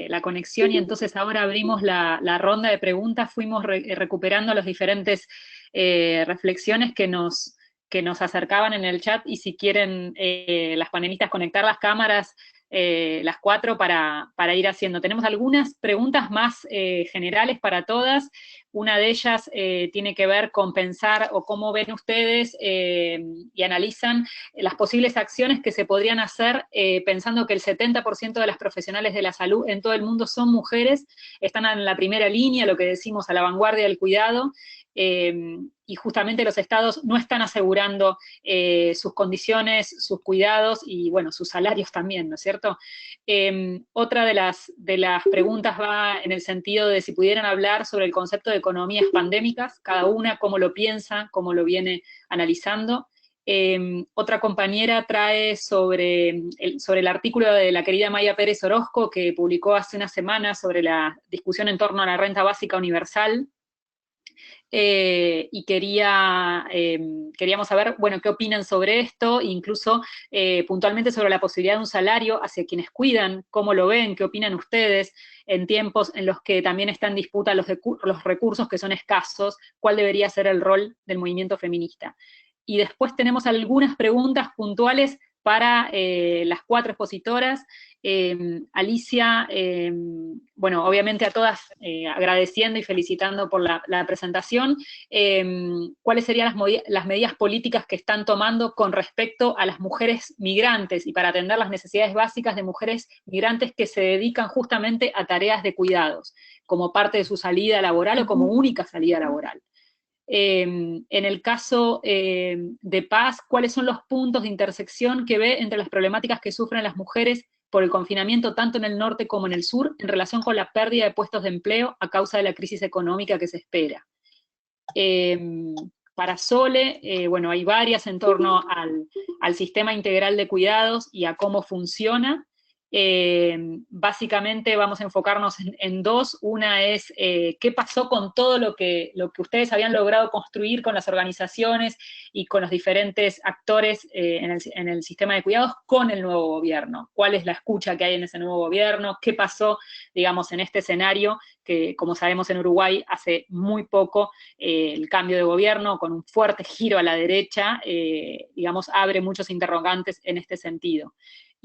la conexión, y entonces ahora abrimos la ronda de preguntas. Fuimos recuperando las diferentes reflexiones que nos acercaban en el chat, y si quieren las panelistas conectar las cámaras, las 4 para ir haciendo. Tenemos algunas preguntas más generales para todas. Una de ellas tiene que ver con pensar, o cómo ven ustedes y analizan las posibles acciones que se podrían hacer, pensando que el 70% de las profesionales de la salud en todo el mundo son mujeres, están en la primera línea, lo que decimos, a la vanguardia del cuidado, y justamente los estados no están asegurando sus condiciones, sus cuidados y, bueno, sus salarios también, ¿no es cierto? Otra de las preguntas va en el sentido de si pudieran hablar sobre el concepto de economías pandémicas, cada una cómo lo piensa, cómo lo viene analizando. Otra compañera trae sobre el artículo de la querida Maya Pérez Orozco, que publicó hace una semana sobre la discusión en torno a la renta básica universal, y queríamos saber, bueno, qué opinan sobre esto, incluso puntualmente sobre la posibilidad de un salario hacia quienes cuidan, cómo lo ven, qué opinan ustedes en tiempos en los que también está en disputa los recursos que son escasos, cuál debería ser el rol del movimiento feminista. Y después tenemos algunas preguntas puntuales para las 4 expositoras. Alicia, bueno, obviamente a todas agradeciendo y felicitando por la presentación. ¿Cuáles serían las medidas políticas que están tomando con respecto a las mujeres migrantes y para atender las necesidades básicas de mujeres migrantes que se dedican justamente a tareas de cuidados, como parte de su salida laboral o como única salida laboral? En el caso de Paz, ¿cuáles son los puntos de intersección que ve entre las problemáticas que sufren las mujeres por el confinamiento tanto en el norte como en el sur, en relación con la pérdida de puestos de empleo a causa de la crisis económica que se espera? Para Sole, bueno, hay varias en torno al sistema integral de cuidados y a cómo funciona. Básicamente vamos a enfocarnos en 2. Una es qué pasó con todo lo que ustedes habían logrado construir con las organizaciones y con los diferentes actores en el sistema de cuidados con el nuevo gobierno. ¿Cuál es la escucha que hay en ese nuevo gobierno? ¿Qué pasó, digamos, en este escenario que, como sabemos, en Uruguay hace muy poco el cambio de gobierno con un fuerte giro a la derecha, digamos, abre muchos interrogantes en este sentido?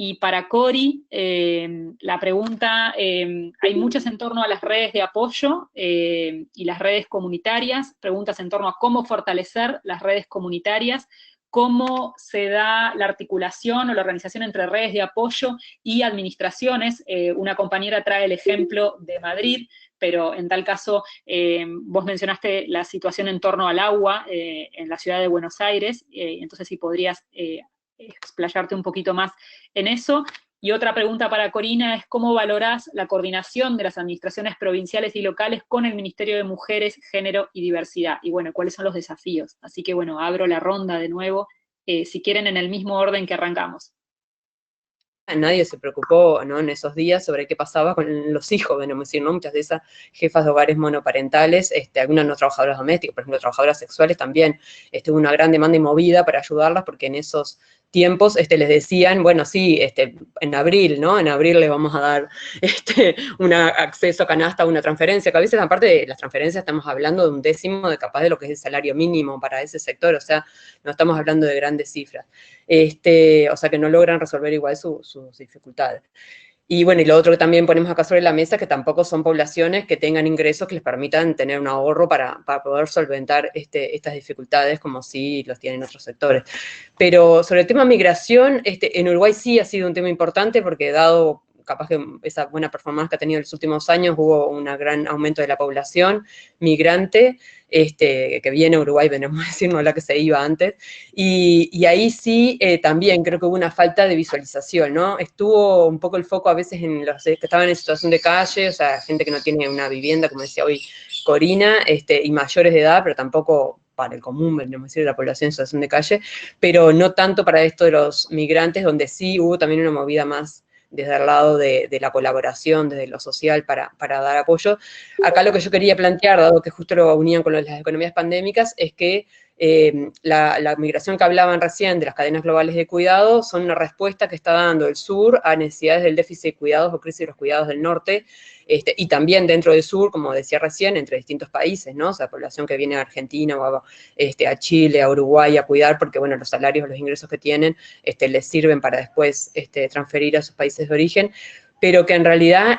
Y para Cori, la pregunta, hay muchas en torno a las redes de apoyo y las redes comunitarias, preguntas en torno a cómo fortalecer las redes comunitarias, cómo se da la articulación o la organización entre redes de apoyo y administraciones. Una compañera trae el ejemplo de Madrid, pero en tal caso, vos mencionaste la situación en torno al agua en la ciudad de Buenos Aires, entonces si podrías explayarte un poquito más en eso. Y otra pregunta para Corina es cómo valorás la coordinación de las administraciones provinciales y locales con el Ministerio de Mujeres, Género y Diversidad, y bueno, cuáles son los desafíos. Así que bueno, abro la ronda de nuevo, si quieren en el mismo orden que arrancamos. Nadie se preocupó, ¿no?, en esos días sobre qué pasaba con los hijos, debemos decir, ¿no? Muchas de esas jefas de hogares monoparentales, algunas no trabajadoras domésticas, por ejemplo, trabajadoras sexuales también, hubo una gran demanda y movida para ayudarlas, porque en esos tiempos les decían, bueno, sí, en abril, ¿no? En abril les vamos a dar un acceso a canasta, una transferencia, que a veces, aparte de las transferencias, estamos hablando de 1/10 de capaz de lo que es el salario mínimo para ese sector, o sea, no estamos hablando de grandes cifras. O sea, que no logran resolver igual sus dificultades. Y bueno, y lo otro que también ponemos acá sobre la mesa es que tampoco son poblaciones que tengan ingresos que les permitan tener un ahorro para poder solventar estas dificultades, como sí los tienen otros sectores. Pero sobre el tema migración, en Uruguay sí ha sido un tema importante, porque dado capaz que esa buena performance que ha tenido en los últimos años, hubo un gran aumento de la población migrante, que viene a Uruguay, venimos a decir, no la que se iba antes, y ahí sí también creo que hubo una falta de visualización, ¿no? Estuvo un poco el foco a veces en los que estaban en situación de calle, o sea, gente que no tiene una vivienda, como decía hoy Corina, y mayores de edad, pero tampoco para el común, venimos a decir, la población en situación de calle, pero no tanto para esto de los migrantes, donde sí hubo también una movida más desde el lado de la colaboración, desde lo social, para dar apoyo. Acá lo que yo quería plantear, dado que justo lo unían con las economías pandémicas, es que la migración que hablaban recién de las cadenas globales de cuidado son una respuesta que está dando el sur a necesidades del déficit de cuidados o crisis de los cuidados del norte, y también dentro del sur, como decía recién, entre distintos países, ¿no? O sea, población que viene a Argentina o a Chile, a Uruguay a cuidar, porque, bueno, los salarios, los ingresos que tienen, les sirven para después transferir a sus países de origen, pero que en realidad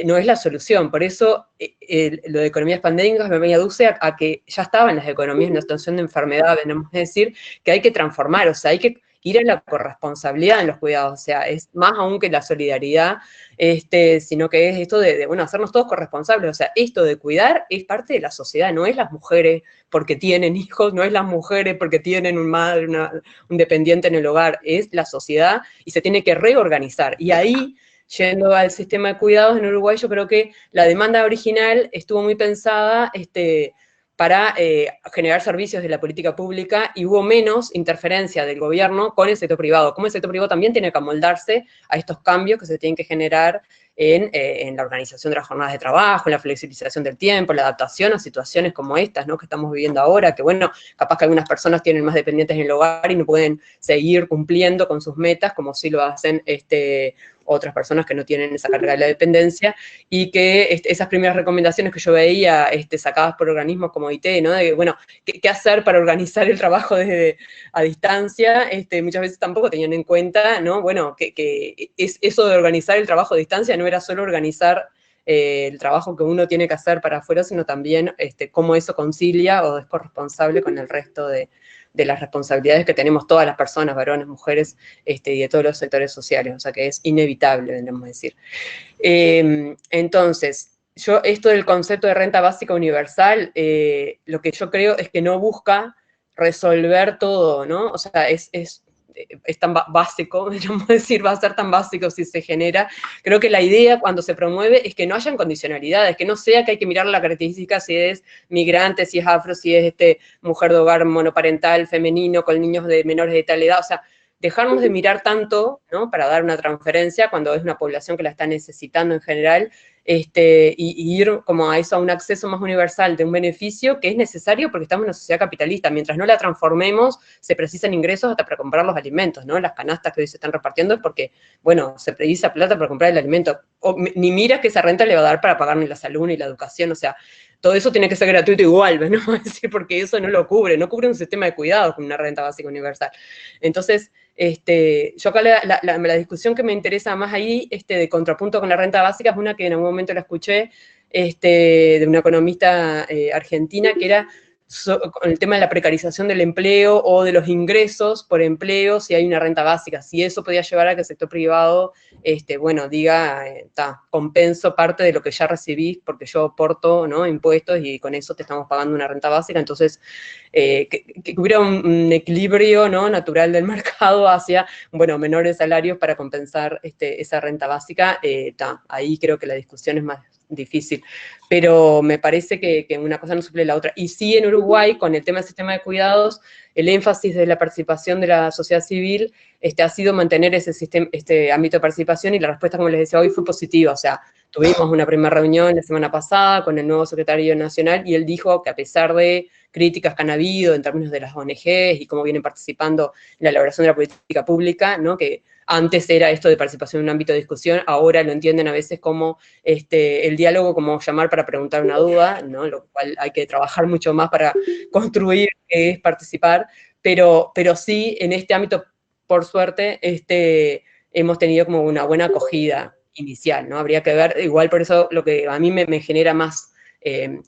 no es la solución. Por eso lo de economías pandémicas me aduce a que ya estaban las economías en una situación de enfermedad, tenemos que decir que hay que transformar, o sea, hay que ir a la corresponsabilidad en los cuidados, o sea, es más aún que la solidaridad, sino que es esto de bueno, hacernos todos corresponsables, o sea, esto de cuidar es parte de la sociedad, no es las mujeres porque tienen hijos, no es las mujeres porque tienen un madre, un dependiente en el hogar, es la sociedad y se tiene que reorganizar, y ahí, yendo al sistema de cuidados en Uruguay, yo creo que la demanda original estuvo muy pensada para generar servicios de la política pública y hubo menos interferencia del gobierno con el sector privado. Como el sector privado también tiene que amoldarse a estos cambios que se tienen que generar en la organización de las jornadas de trabajo, en la flexibilización del tiempo, la adaptación a situaciones como estas, ¿no? Que estamos viviendo ahora, que bueno, capaz que algunas personas tienen más dependientes en el hogar y no pueden seguir cumpliendo con sus metas como sí lo hacen otras personas que no tienen esa carga de la dependencia, y que esas primeras recomendaciones que yo veía sacadas por organismos como IT, ¿no? De, bueno, ¿qué hacer para organizar el trabajo a distancia? Muchas veces tampoco tenían en cuenta, ¿no? Bueno, que eso de organizar el trabajo a distancia no era solo organizar el trabajo que uno tiene que hacer para afuera, sino también cómo eso concilia o es corresponsable con el resto de las responsabilidades que tenemos todas las personas, varones, mujeres, y de todos los sectores sociales, o sea que es inevitable, debemos decir. Entonces, esto del concepto de renta básica universal, lo que yo creo es que no busca resolver todo, ¿no? O sea, es tan básico, vamos a decir, va a ser tan básico si se genera. Creo que la idea cuando se promueve es que no hayan condicionalidades, que no sea que hay que mirar la característica si es migrante, si es afro, si es mujer de hogar monoparental, femenino, con niños de menores de tal edad, o sea, dejarnos de mirar tanto, ¿no? Para dar una transferencia cuando es una población que la está necesitando en general, y ir como a eso, a un acceso más universal de un beneficio que es necesario porque estamos en una sociedad capitalista. Mientras no la transformemos, se precisan ingresos hasta para comprar los alimentos, ¿no? Las canastas que hoy se están repartiendo es porque, bueno, se precisa plata para comprar el alimento. Ni mira que esa renta le va a dar para pagar ni la salud ni la educación, o sea, todo eso tiene que ser gratuito igual, ¿no? Es decir, porque eso no lo cubre, no cubre un sistema de cuidados con una renta básica universal. Entonces, yo acá la discusión que me interesa más ahí, de contrapunto con la renta básica, es una que en algún momento la escuché, de una economista argentina, que era con el tema de la precarización del empleo o de los ingresos por empleo, si hay una renta básica, si eso podía llevar a que el sector privado, bueno, diga, compenso parte de lo que ya recibís porque yo aporto, ¿no? Impuestos y con eso te estamos pagando una renta básica, entonces que hubiera un equilibrio, ¿no? Natural del mercado hacia, bueno, menores salarios para compensar esa renta básica, ahí creo que la discusión es más difícil, pero me parece que una cosa no suple la otra. Y sí, en Uruguay, con el tema del sistema de cuidados, el énfasis de la participación de la sociedad civil ha sido mantener este ámbito de participación, y la respuesta, como les decía hoy, fue positiva. O sea, tuvimos una primera reunión la semana pasada con el nuevo secretario nacional, y él dijo que a pesar de críticas que han habido en términos de las ONGs y cómo vienen participando en la elaboración de la política pública, ¿no? Que antes era esto de participación en un ámbito de discusión, ahora lo entienden a veces como el diálogo, como llamar para preguntar una duda, ¿no? Lo cual hay que trabajar mucho más para construir qué es participar, pero sí, en este ámbito, por suerte, hemos tenido como una buena acogida inicial, ¿no? Habría que ver, igual por eso lo que a mí me genera más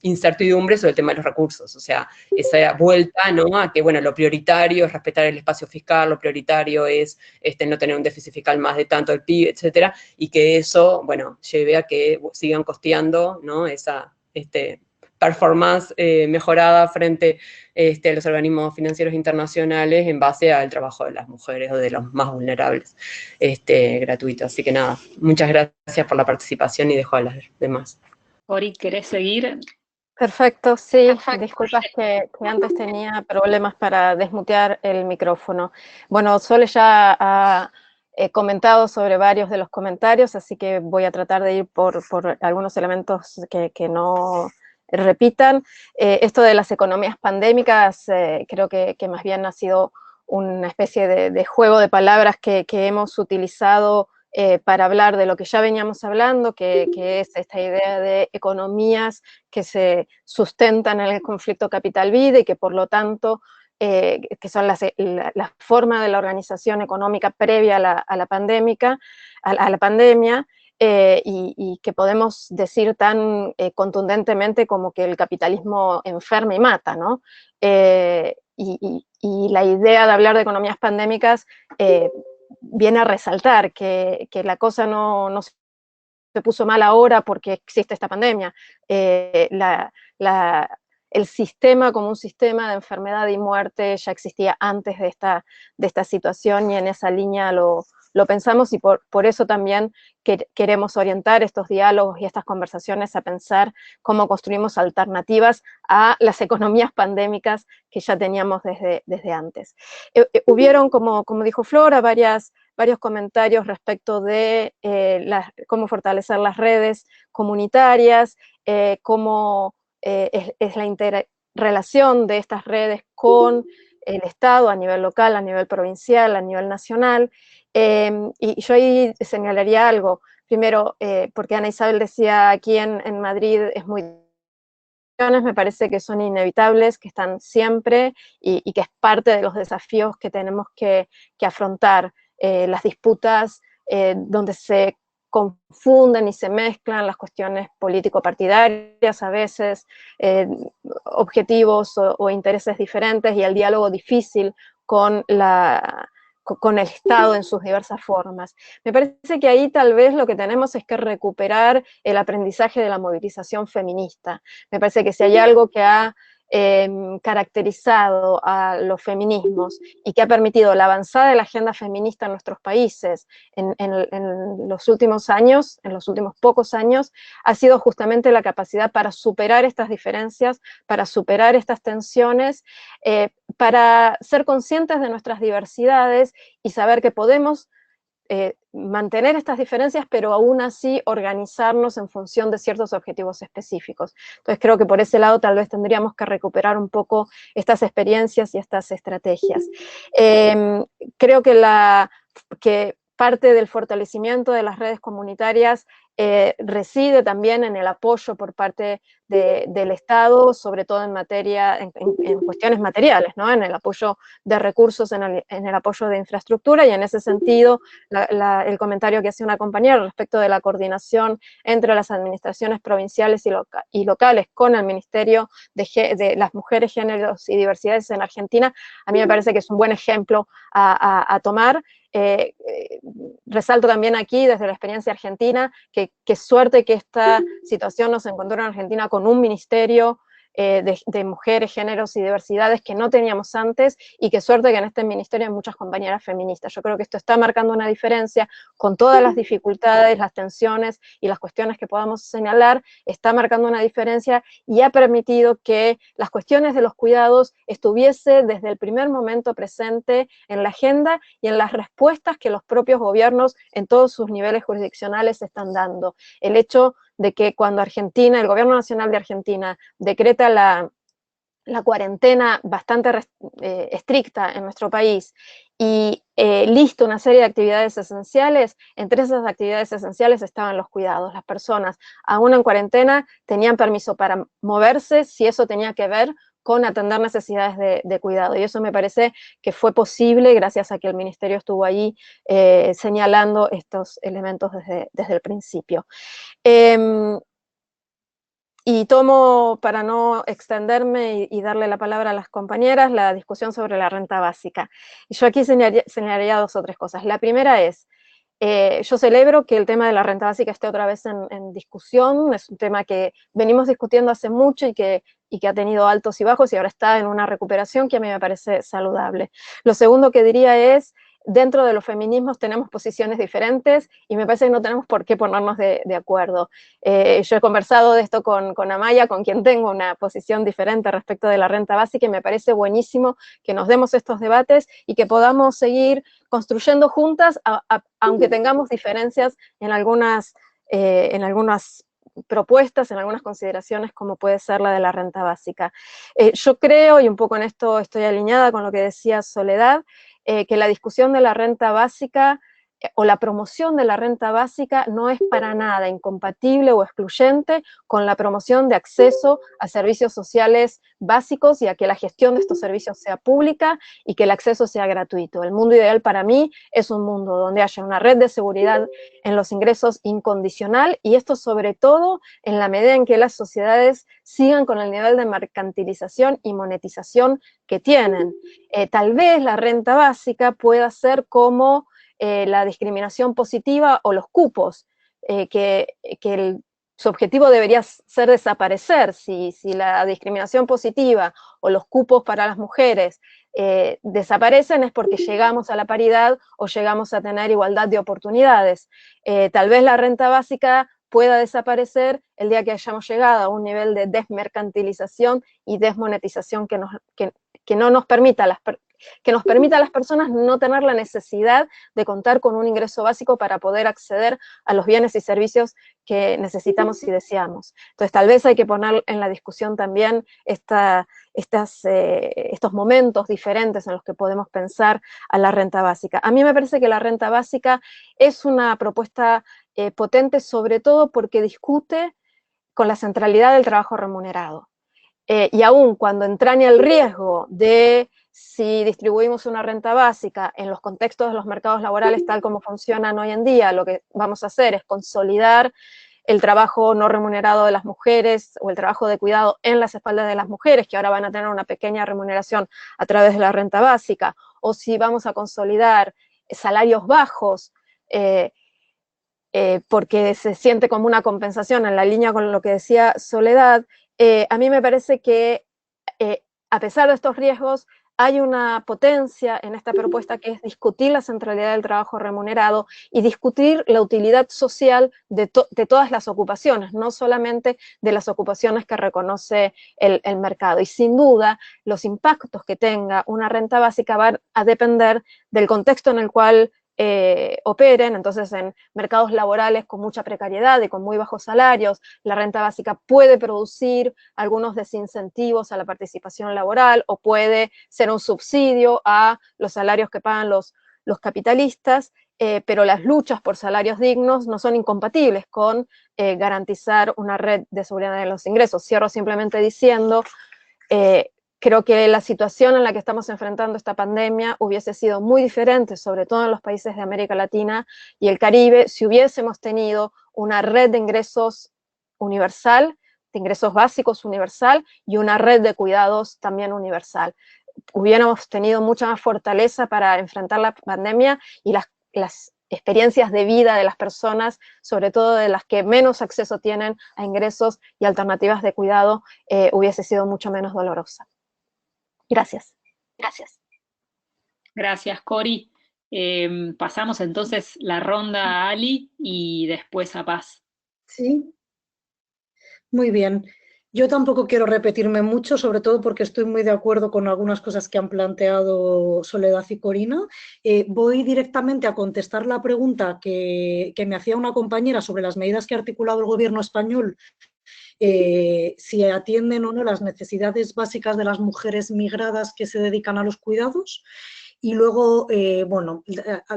incertidumbre sobre el tema de los recursos, o sea, esa vuelta, ¿no?, a que, bueno, lo prioritario es respetar el espacio fiscal, lo prioritario es no tener un déficit fiscal más de tanto del PIB, etcétera, y que eso, bueno, lleve a que sigan costeando, ¿no?, esa performance mejorada frente a los organismos financieros internacionales en base al trabajo de las mujeres o de los más vulnerables, gratuito. Así que nada, muchas gracias por la participación y dejo a las demás. Ori, ¿querés seguir? Perfecto, sí, disculpas que antes tenía problemas para desmutear el micrófono. Bueno, Sole ya ha comentado sobre varios de los comentarios, así que voy a tratar de ir por algunos elementos que no repitan. Esto de las economías pandémicas, creo que más bien ha sido una especie de juego de palabras que hemos utilizado para hablar de lo que ya veníamos hablando, que es esta idea de economías que se sustentan en el conflicto capital-vida y que por lo tanto, que son la forma de la organización económica previa a la pandemia, y que podemos decir tan contundentemente como que el capitalismo enferma y mata, ¿no? Y la idea de hablar de economías pandémicas viene a resaltar que la cosa no se puso mal ahora porque existe esta pandemia. El sistema como un sistema de enfermedad y muerte ya existía antes de esta situación, y en esa línea lo pensamos, y por eso también queremos orientar estos diálogos y estas conversaciones a pensar cómo construimos alternativas a las economías pandémicas que ya teníamos desde antes. Hubieron, como dijo Flora, varios comentarios respecto de cómo fortalecer las redes comunitarias, cómo es la interrelación de estas redes con el Estado a nivel local, a nivel provincial, a nivel nacional. Y yo ahí señalaría algo. Primero, porque Ana Isabel decía aquí en Madrid es muy... me parece que son inevitables, que están siempre y que es parte de los desafíos que tenemos que afrontar. Las disputas donde se confunden y se mezclan las cuestiones político-partidarias a veces, objetivos o intereses diferentes, y el diálogo difícil con el Estado en sus diversas formas. Me parece que ahí tal vez lo que tenemos es que recuperar el aprendizaje de la movilización feminista. Me parece que si hay algo que ha caracterizado a los feminismos y que ha permitido la avanzada de la agenda feminista en nuestros países en los últimos años, en los últimos pocos años, ha sido justamente la capacidad para superar estas diferencias, para superar estas tensiones, para ser conscientes de nuestras diversidades y saber que podemos mantener estas diferencias, pero aún así organizarnos en función de ciertos objetivos específicos. Entonces creo que por ese lado tal vez tendríamos que recuperar un poco estas experiencias y estas estrategias. Creo que parte del fortalecimiento de las redes comunitarias reside también en el apoyo por parte del Estado, sobre todo en cuestiones materiales, ¿no? En el apoyo de recursos, en el apoyo de infraestructura, y en ese sentido el comentario que hacía una compañera respecto de la coordinación entre las administraciones provinciales y locales con el Ministerio de las Mujeres, Géneros y Diversidades en Argentina, a mí me parece que es un buen ejemplo a tomar. Resalto también aquí desde la experiencia argentina que suerte que esta situación nos encontró en Argentina con un ministerio de mujeres, géneros y diversidades que no teníamos antes, y qué suerte que en este ministerio hay muchas compañeras feministas. Yo creo que esto está marcando una diferencia con todas las dificultades, las tensiones y las cuestiones que podamos señalar, está marcando una diferencia y ha permitido que las cuestiones de los cuidados estuviese desde el primer momento presente en la agenda y en las respuestas que los propios gobiernos en todos sus niveles jurisdiccionales están dando. El hecho de que cuando Argentina, el Gobierno Nacional de Argentina, decreta la cuarentena bastante estricta en nuestro país y lista una serie de actividades esenciales, entre esas actividades esenciales estaban los cuidados. Las personas, aún en cuarentena, tenían permiso para moverse si eso tenía que ver con atender necesidades de cuidado, y eso me parece que fue posible gracias a que el Ministerio estuvo ahí señalando estos elementos desde el principio. Y tomo, para no extenderme y darle la palabra a las compañeras, la discusión sobre la renta básica. Y yo aquí señalaría 2 o 3 cosas. La primera es, yo celebro que el tema de la renta básica esté otra vez en discusión. Es un tema que venimos discutiendo hace mucho y que ha tenido altos y bajos y ahora está en una recuperación que a mí me parece saludable. Lo segundo que diría es, dentro de los feminismos tenemos posiciones diferentes y me parece que no tenemos por qué ponernos de acuerdo. Yo he conversado de esto con Amaya, con quien tengo una posición diferente respecto de la renta básica, y me parece buenísimo que nos demos estos debates y que podamos seguir construyendo juntas, aunque tengamos diferencias en algunas propuestas, en algunas consideraciones, como puede ser la de la renta básica. Yo creo, y un poco en esto estoy alineada con lo que decía Soledad, que la discusión de la renta básica o la promoción de la renta básica no es para nada incompatible o excluyente con la promoción de acceso a servicios sociales básicos y a que la gestión de estos servicios sea pública y que el acceso sea gratuito. El mundo ideal para mí es un mundo donde haya una red de seguridad en los ingresos incondicional, y esto sobre todo en la medida en que las sociedades sigan con el nivel de mercantilización y monetización que tienen. Tal vez la renta básica pueda ser como la discriminación positiva o los cupos, su objetivo debería ser desaparecer. Si la discriminación positiva o los cupos para las mujeres desaparecen, es porque llegamos a la paridad o llegamos a tener igualdad de oportunidades. Tal vez la renta básica pueda desaparecer el día que hayamos llegado a un nivel de desmercantilización y desmonetización que nos permita a las personas no tener la necesidad de contar con un ingreso básico para poder acceder a los bienes y servicios que necesitamos y deseamos. Entonces, tal vez hay que poner en la discusión también estos momentos diferentes en los que podemos pensar a la renta básica. A mí me parece que la renta básica es una propuesta potente, sobre todo porque discute con la centralidad del trabajo remunerado. Y aún cuando entraña el riesgo de, si distribuimos una renta básica en los contextos de los mercados laborales tal como funcionan hoy en día, lo que vamos a hacer es consolidar el trabajo no remunerado de las mujeres o el trabajo de cuidado en las espaldas de las mujeres, que ahora van a tener una pequeña remuneración a través de la renta básica, o si vamos a consolidar salarios bajos, porque se siente como una compensación en la línea con lo que decía Soledad. A mí me parece que a pesar de estos riesgos hay una potencia en esta propuesta, que es discutir la centralidad del trabajo remunerado y discutir la utilidad social de todas las ocupaciones, no solamente de las ocupaciones que reconoce el mercado. Y sin duda, los impactos que tenga una renta básica van a depender del contexto en el cual operen. Entonces, en mercados laborales con mucha precariedad y con muy bajos salarios, la renta básica puede producir algunos desincentivos a la participación laboral, o puede ser un subsidio a los salarios que pagan los capitalistas, pero las luchas por salarios dignos no son incompatibles con garantizar una red de seguridad de los ingresos. Cierro simplemente diciendo, creo que la situación en la que estamos enfrentando esta pandemia hubiese sido muy diferente, sobre todo en los países de América Latina y el Caribe, si hubiésemos tenido una red de ingresos universal, de ingresos básicos universal, y una red de cuidados también universal. Hubiéramos tenido mucha más fortaleza para enfrentar la pandemia, y las experiencias de vida de las personas, sobre todo de las que menos acceso tienen a ingresos y alternativas de cuidado, hubiese sido mucho menos dolorosa. Gracias. Gracias, Cori. Pasamos entonces la ronda a Ali y después a Paz. Sí. Muy bien. Yo tampoco quiero repetirme mucho, sobre todo porque estoy muy de acuerdo con algunas cosas que han planteado Soledad y Corina. Voy directamente a contestar la pregunta que me hacía una compañera sobre las medidas que ha articulado el Gobierno español, si atienden o no las necesidades básicas de las mujeres migradas que se dedican a los cuidados. Y luego, bueno,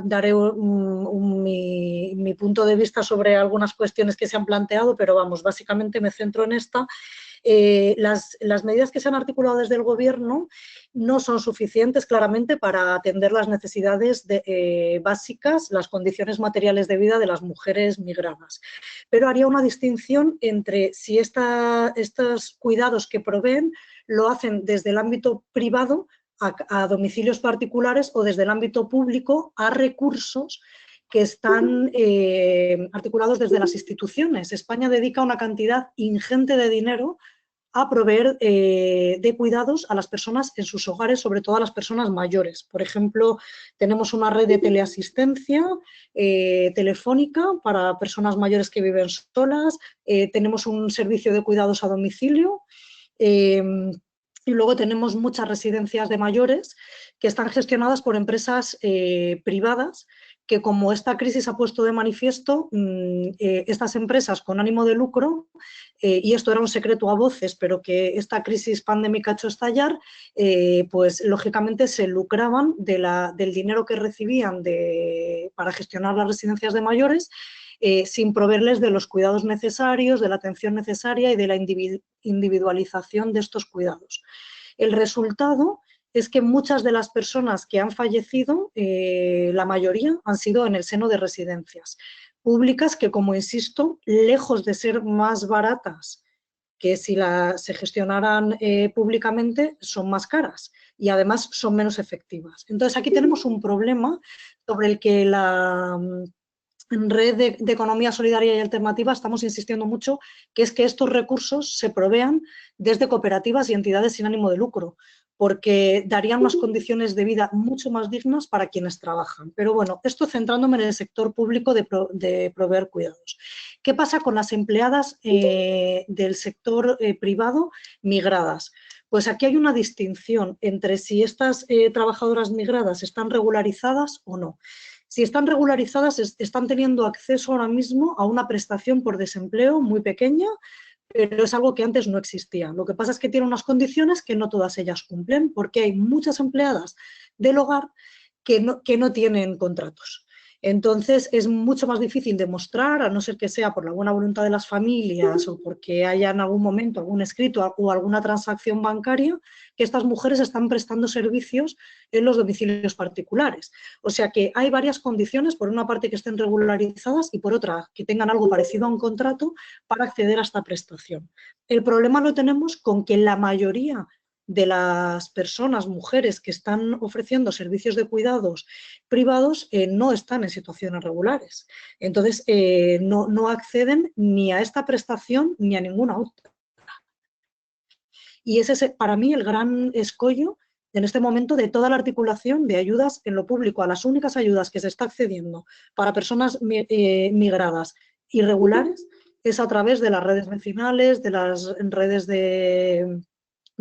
daré mi punto de vista sobre algunas cuestiones que se han planteado, pero vamos, básicamente me centro en esta. Las medidas que se han articulado desde el Gobierno no son suficientes claramente para atender las necesidades básicas, las condiciones materiales de vida de las mujeres migradas. Pero haría una distinción entre si estos cuidados que proveen lo hacen desde el ámbito privado a domicilios particulares o desde el ámbito público a recursos que están articulados desde las instituciones. España dedica una cantidad ingente de dinero a proveer de cuidados a las personas en sus hogares, sobre todo a las personas mayores. Por ejemplo, tenemos una red de teleasistencia telefónica para personas mayores que viven solas, tenemos un servicio de cuidados a domicilio, y luego tenemos muchas residencias de mayores que están gestionadas por empresas privadas que, como esta crisis ha puesto de manifiesto, estas empresas con ánimo de lucro, y esto era un secreto a voces, pero que esta crisis pandémica ha hecho estallar, pues lógicamente se lucraban del dinero que recibían para gestionar las residencias de mayores, sin proveerles de los cuidados necesarios, de la atención necesaria y de la individualización de estos cuidados. El resultado es que muchas de las personas que han fallecido, la mayoría, han sido en el seno de residencias públicas que, como insisto, lejos de ser más baratas que si se gestionaran públicamente, son más caras y además son menos efectivas. Entonces, aquí tenemos un problema sobre el que en Red de Economía Solidaria y Alternativa estamos insistiendo mucho, que es que estos recursos se provean desde cooperativas y entidades sin ánimo de lucro, porque darían unas condiciones de vida mucho más dignas para quienes trabajan. Pero bueno, esto centrándome en el sector público de proveer cuidados. ¿Qué pasa con las empleadas del sector privado migradas? Pues aquí hay una distinción entre si estas trabajadoras migradas están regularizadas o no. Si están regularizadas, están teniendo acceso ahora mismo a una prestación por desempleo muy pequeña, pero es algo que antes no existía. Lo que pasa es que tiene unas condiciones que no todas ellas cumplen, porque hay muchas empleadas del hogar que no tienen contratos. Entonces, es mucho más difícil demostrar, a no ser que sea por la buena voluntad de las familias o porque haya en algún momento algún escrito o alguna transacción bancaria, que estas mujeres están prestando servicios en los domicilios particulares. O sea que hay varias condiciones, por una parte que estén regularizadas y por otra que tengan algo parecido a un contrato para acceder a esta prestación. El problema lo tenemos con que la mayoría de las personas, mujeres que están ofreciendo servicios de cuidados privados no están en situaciones regulares. Entonces, no acceden ni a esta prestación ni a ninguna otra. Y ese es para mí el gran escollo en este momento de toda la articulación de ayudas en lo público. A las únicas ayudas que se está accediendo para personas migradas irregulares es a través de las redes vecinales, de las redes de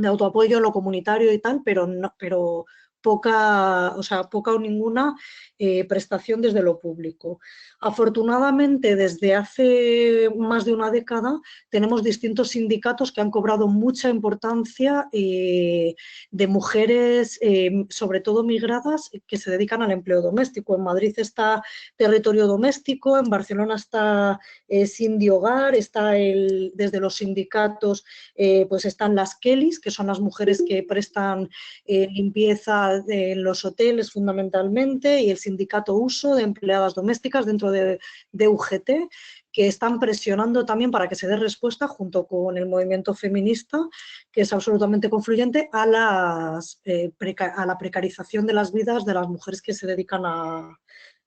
autoapoyo, lo comunitario y tal, pero poca o ninguna prestación desde lo público. Afortunadamente, desde hace más de una década, tenemos distintos sindicatos que han cobrado mucha importancia de mujeres, sobre todo migradas, que se dedican al empleo doméstico. En Madrid está Territorio Doméstico, en Barcelona está Sindi Hogar, está desde los sindicatos pues están las Kellys, que son las mujeres que prestan limpieza en los hoteles fundamentalmente, y el sindicato Uso de empleadas domésticas dentro de UGT, que están presionando también para que se dé respuesta junto con el movimiento feminista, que es absolutamente confluyente, a la precarización de las vidas de las mujeres que se dedican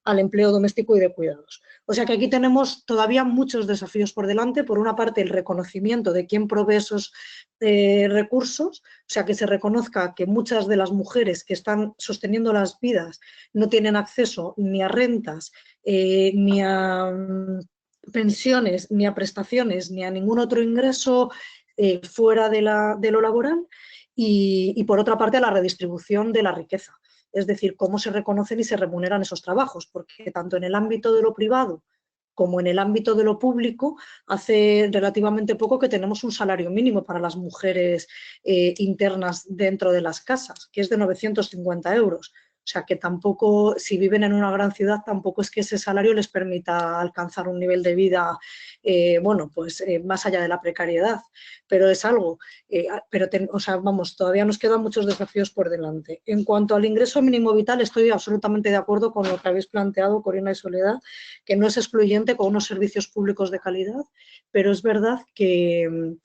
al empleo doméstico y de cuidados. O sea que aquí tenemos todavía muchos desafíos por delante. Por una parte, el reconocimiento de quién provee esos recursos, o sea, que se reconozca que muchas de las mujeres que están sosteniendo las vidas no tienen acceso ni a rentas, ni a pensiones, ni a prestaciones, ni a ningún otro ingreso fuera de lo laboral, y por otra parte, a la redistribución de la riqueza. Es decir, cómo se reconocen y se remuneran esos trabajos, porque tanto en el ámbito de lo privado como en el ámbito de lo público, hace relativamente poco que tenemos un salario mínimo para las mujeres internas dentro de las casas, que es de 950 euros. O sea, que tampoco, si viven en una gran ciudad, tampoco es que ese salario les permita alcanzar un nivel de vida, bueno, pues más allá de la precariedad, pero es algo, o sea, vamos, todavía nos quedan muchos desafíos por delante. En cuanto al ingreso mínimo vital, estoy absolutamente de acuerdo con lo que habéis planteado, Corina y Soledad, que no es excluyente con unos servicios públicos de calidad, pero es verdad que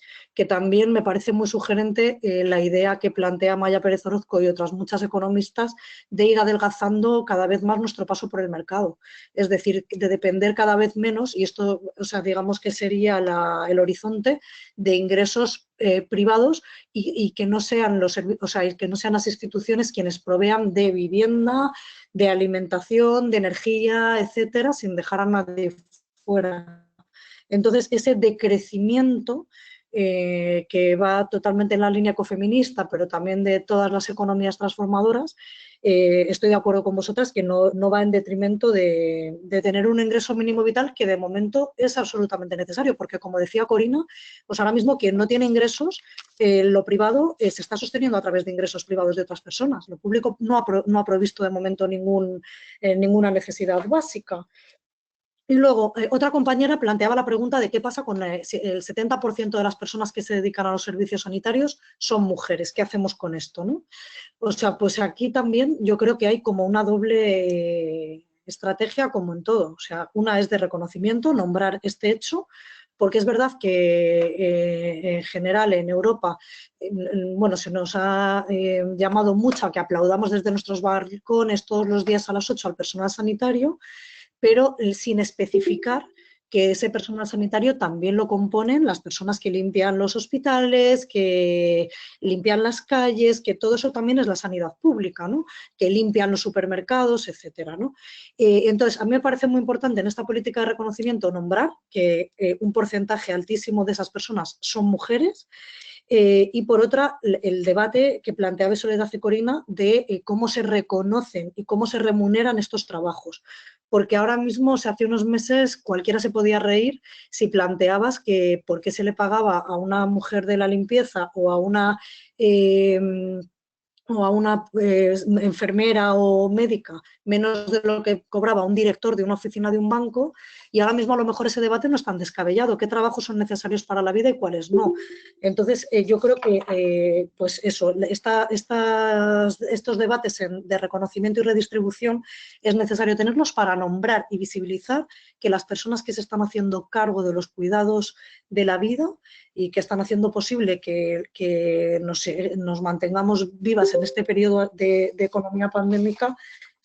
también me parece muy sugerente la idea que plantea Maya Pérez Orozco y otras muchas economistas de ir adelgazando cada vez más nuestro paso por el mercado. Es decir, de depender cada vez menos, y esto, o sea, digamos que sería el horizonte de ingresos privados y que no sean que no sean las instituciones quienes provean de vivienda, de alimentación, de energía, etcétera, sin dejar a nadie fuera. Entonces, ese decrecimiento que va totalmente en la línea ecofeminista, pero también de todas las economías transformadoras, estoy de acuerdo con vosotras que no va en detrimento de tener un ingreso mínimo vital que de momento es absolutamente necesario, porque como decía Corina, pues ahora mismo quien no tiene ingresos, lo privado se está sosteniendo a través de ingresos privados de otras personas. Lo público no ha provisto de momento ninguna necesidad básica. Y luego, otra compañera planteaba la pregunta de qué pasa con si el 70% de las personas que se dedican a los servicios sanitarios son mujeres. ¿Qué hacemos con esto, no? O sea, pues aquí también yo creo que hay como una doble estrategia como en todo. O sea, una es de reconocimiento, nombrar este hecho, porque es verdad que en general en Europa, bueno, se nos ha llamado mucho a que aplaudamos desde nuestros balcones todos los días a las 8 al personal sanitario, pero sin especificar que ese personal sanitario también lo componen las personas que limpian los hospitales, que limpian las calles, que todo eso también es la sanidad pública, ¿no? Que limpian los supermercados, etcétera, ¿no? Entonces, a mí me parece muy importante en esta política de reconocimiento nombrar que un porcentaje altísimo de esas personas son mujeres. Y por otra, el debate que planteaba Soledad y Corina de cómo se reconocen y cómo se remuneran estos trabajos. Porque ahora mismo, o sea, hace unos meses, cualquiera se podía reír si planteabas que por qué se le pagaba a una mujer de la limpieza o a una enfermera o médica menos de lo que cobraba un director de una oficina de un banco, y ahora mismo a lo mejor ese debate no es tan descabellado. ¿Qué trabajos son necesarios para la vida y cuáles no? Entonces, yo creo que, pues eso, estos debates de reconocimiento y redistribución es necesario tenerlos para nombrar y visibilizar que las personas que se están haciendo cargo de los cuidados de la vida y que están haciendo posible que nos mantengamos vivas en este periodo de economía pandémica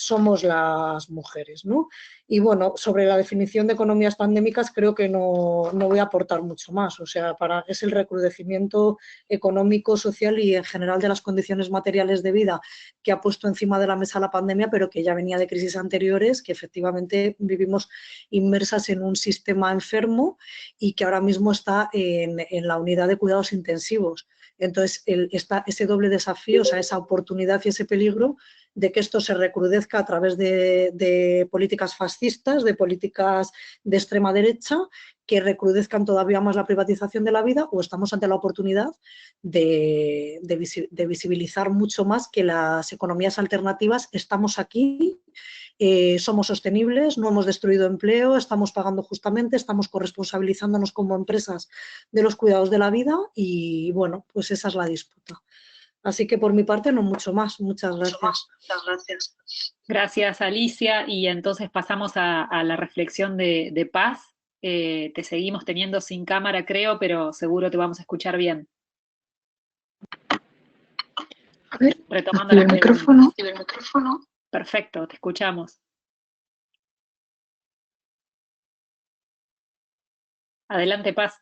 somos las mujeres, ¿no? Y bueno, sobre la definición de economías pandémicas creo que no voy a aportar mucho más, o sea, es el recrudecimiento económico, social y en general de las condiciones materiales de vida que ha puesto encima de la mesa la pandemia, pero que ya venía de crisis anteriores, que efectivamente vivimos inmersas en un sistema enfermo y que ahora mismo está en la unidad de cuidados intensivos. Entonces, ese doble desafío, o sea, esa oportunidad y ese peligro de que esto se recrudezca a través de políticas fascistas, de políticas de extrema derecha, que recrudezcan todavía más la privatización de la vida, o estamos ante la oportunidad de visibilizar mucho más que las economías alternativas estamos aquí, somos sostenibles, no hemos destruido empleo, estamos pagando justamente, estamos corresponsabilizándonos como empresas de los cuidados de la vida y bueno, pues esa es la disputa. Así que por mi parte no mucho más. Muchas gracias. Muchas gracias. Gracias, Alicia. Y entonces pasamos a la reflexión de Paz. Te seguimos teniendo sin cámara, creo, pero seguro te vamos a escuchar bien. A ver, retomando activa el micrófono. Perfecto, te escuchamos. Adelante, Paz.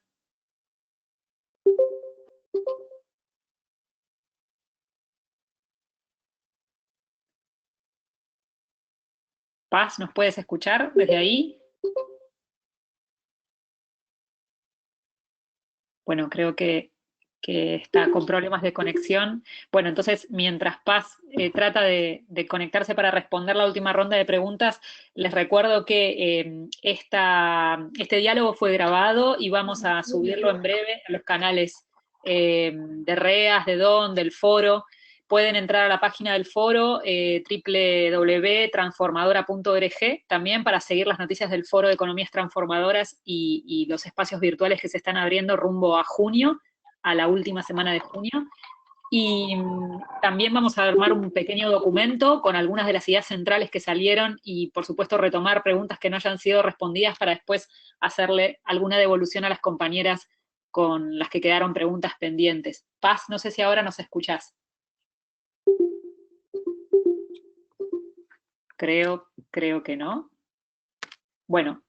Paz, ¿nos puedes escuchar desde ahí? Bueno, creo que está con problemas de conexión. Bueno, entonces, mientras Paz trata de conectarse para responder la última ronda de preguntas, les recuerdo que este diálogo fue grabado y vamos a subirlo en breve a los canales de REAS, de DON, del foro, pueden entrar a la página del foro, www.transformadora.org, también para seguir las noticias del Foro de Economías Transformadoras y los espacios virtuales que se están abriendo rumbo a junio, a la última semana de junio. Y también vamos a armar un pequeño documento con algunas de las ideas centrales que salieron y, por supuesto, retomar preguntas que no hayan sido respondidas para después hacerle alguna devolución a las compañeras con las que quedaron preguntas pendientes. Paz, no sé si ahora nos escuchás. Creo que no. Bueno,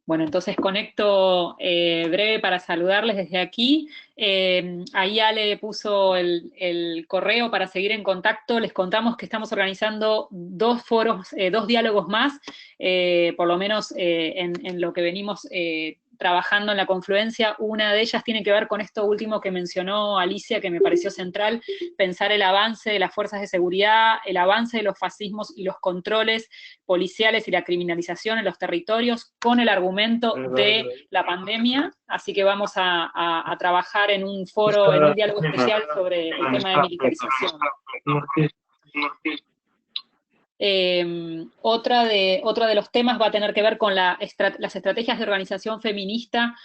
entonces conecto breve para saludarles desde aquí. Ahí Ale puso el correo para seguir en contacto. Les contamos que estamos organizando 2 foros, 2 diálogos más, por lo menos en lo que venimos trabajando en la confluencia. Una de ellas tiene que ver con esto último que mencionó Alicia, que me pareció central, pensar el avance de las fuerzas de seguridad, el avance de los fascismos y los controles policiales y la criminalización en los territorios con el argumento de la pandemia. Así que vamos a trabajar en un foro, en un diálogo especial sobre el tema de militarización. Otro de los temas va a tener que ver con las estrategias de organización feminista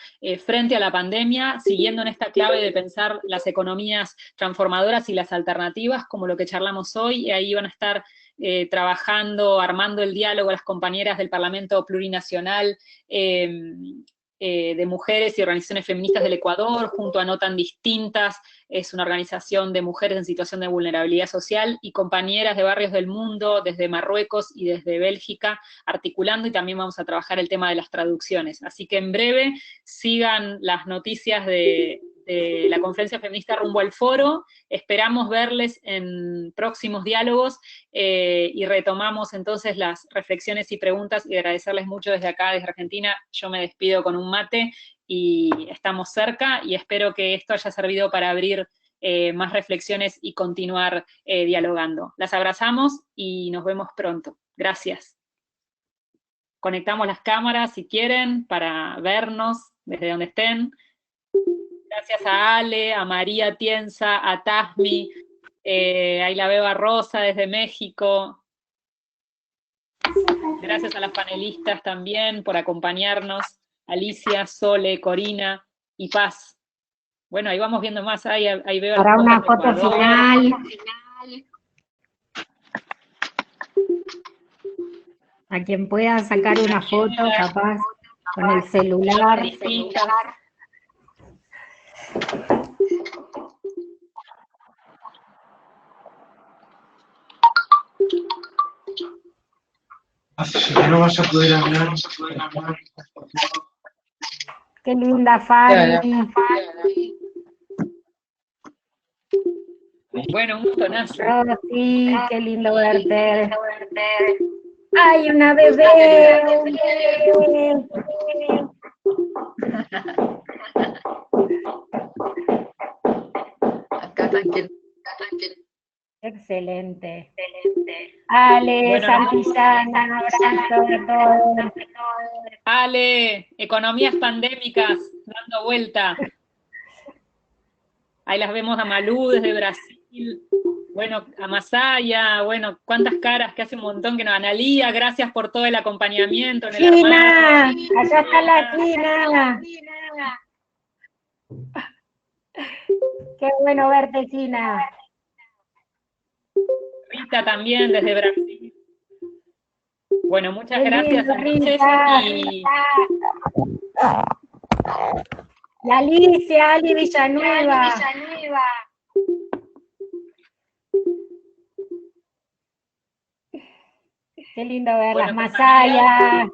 frente a la pandemia, siguiendo en esta clave de pensar las economías transformadoras y las alternativas, como lo que charlamos hoy, y ahí van a estar trabajando, armando el diálogo las compañeras del Parlamento Plurinacional de Mujeres y Organizaciones Feministas del Ecuador, junto a No Tan Distintas, es una organización de mujeres en situación de vulnerabilidad social, y compañeras de barrios del mundo, desde Marruecos y desde Bélgica, articulando, y también vamos a trabajar el tema de las traducciones. Así que en breve sigan las noticias de la conferencia feminista rumbo al foro. Esperamos verles en próximos diálogos y retomamos entonces las reflexiones y preguntas, y agradecerles mucho desde acá, desde Argentina. Yo me despido con un mate y estamos cerca, y espero que esto haya servido para abrir más reflexiones y continuar dialogando. Las abrazamos y nos vemos pronto. Gracias. Conectamos las cámaras si quieren para vernos desde donde estén. Gracias a Ale, a María Tienza, a Tasmi, ahí la veo a Rosa desde México. Gracias a las panelistas también por acompañarnos, Alicia, Sole, Corina y Paz. Bueno, ahí vamos viendo más, ahí veo para una foto Ecuador. final. A quien pueda sacar una foto, capaz, con el celular. No vas a poder hablar. Qué linda, Fanny. Bueno, un montonazo. Rosy, qué lindo verte. ¡Ay, una bebé! Acá tranquilo. Excelente. Ale, bueno, Santillana, un abrazo a todos. Ale, economías pandémicas, dando vuelta. Ahí las vemos a Malú desde Brasil, bueno, a Masaya, bueno, cuántas caras, que hace un montón que nos... Analía, gracias por todo el acompañamiento. En el China, allá está la China. Qué bueno verte, China. Rita también, desde Brasil. Bueno, muchas gracias entonces. Y Alicia, Ali Villanueva. Qué lindo verlas, bueno, Masaya.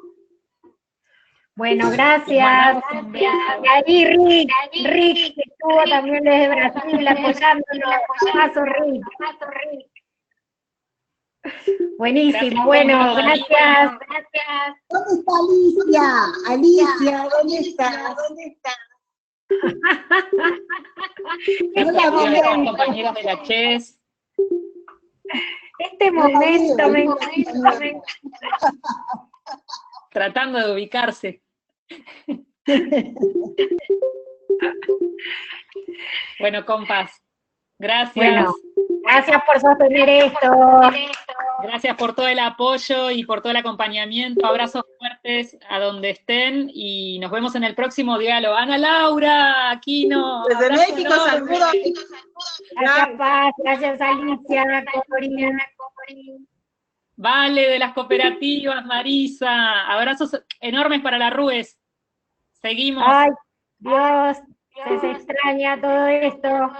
Bueno, gracias. Ahí Rick, que estuvo también desde Brasil apoyándonos. Paso Rick. Buenísimo, bueno, gracias. ¿Dónde está Alicia? ¿Dónde está? No la veo, compañeros de la CHES. Este momento me encanta. Tratando de ubicarse. Bueno, compas, Gracias. Bueno, gracias por sostener esto. Gracias por todo el apoyo y por todo el acompañamiento. Abrazos fuertes a donde estén y nos vemos en el próximo diálogo. Ana Laura, Aquino. Desde México, saludos. Gracias, Paz. Gracias, Alicia. Corina. Vale, de las cooperativas, Marisa. Abrazos enormes para la Rues. Seguimos. Ay, Dios, se extraña todo esto.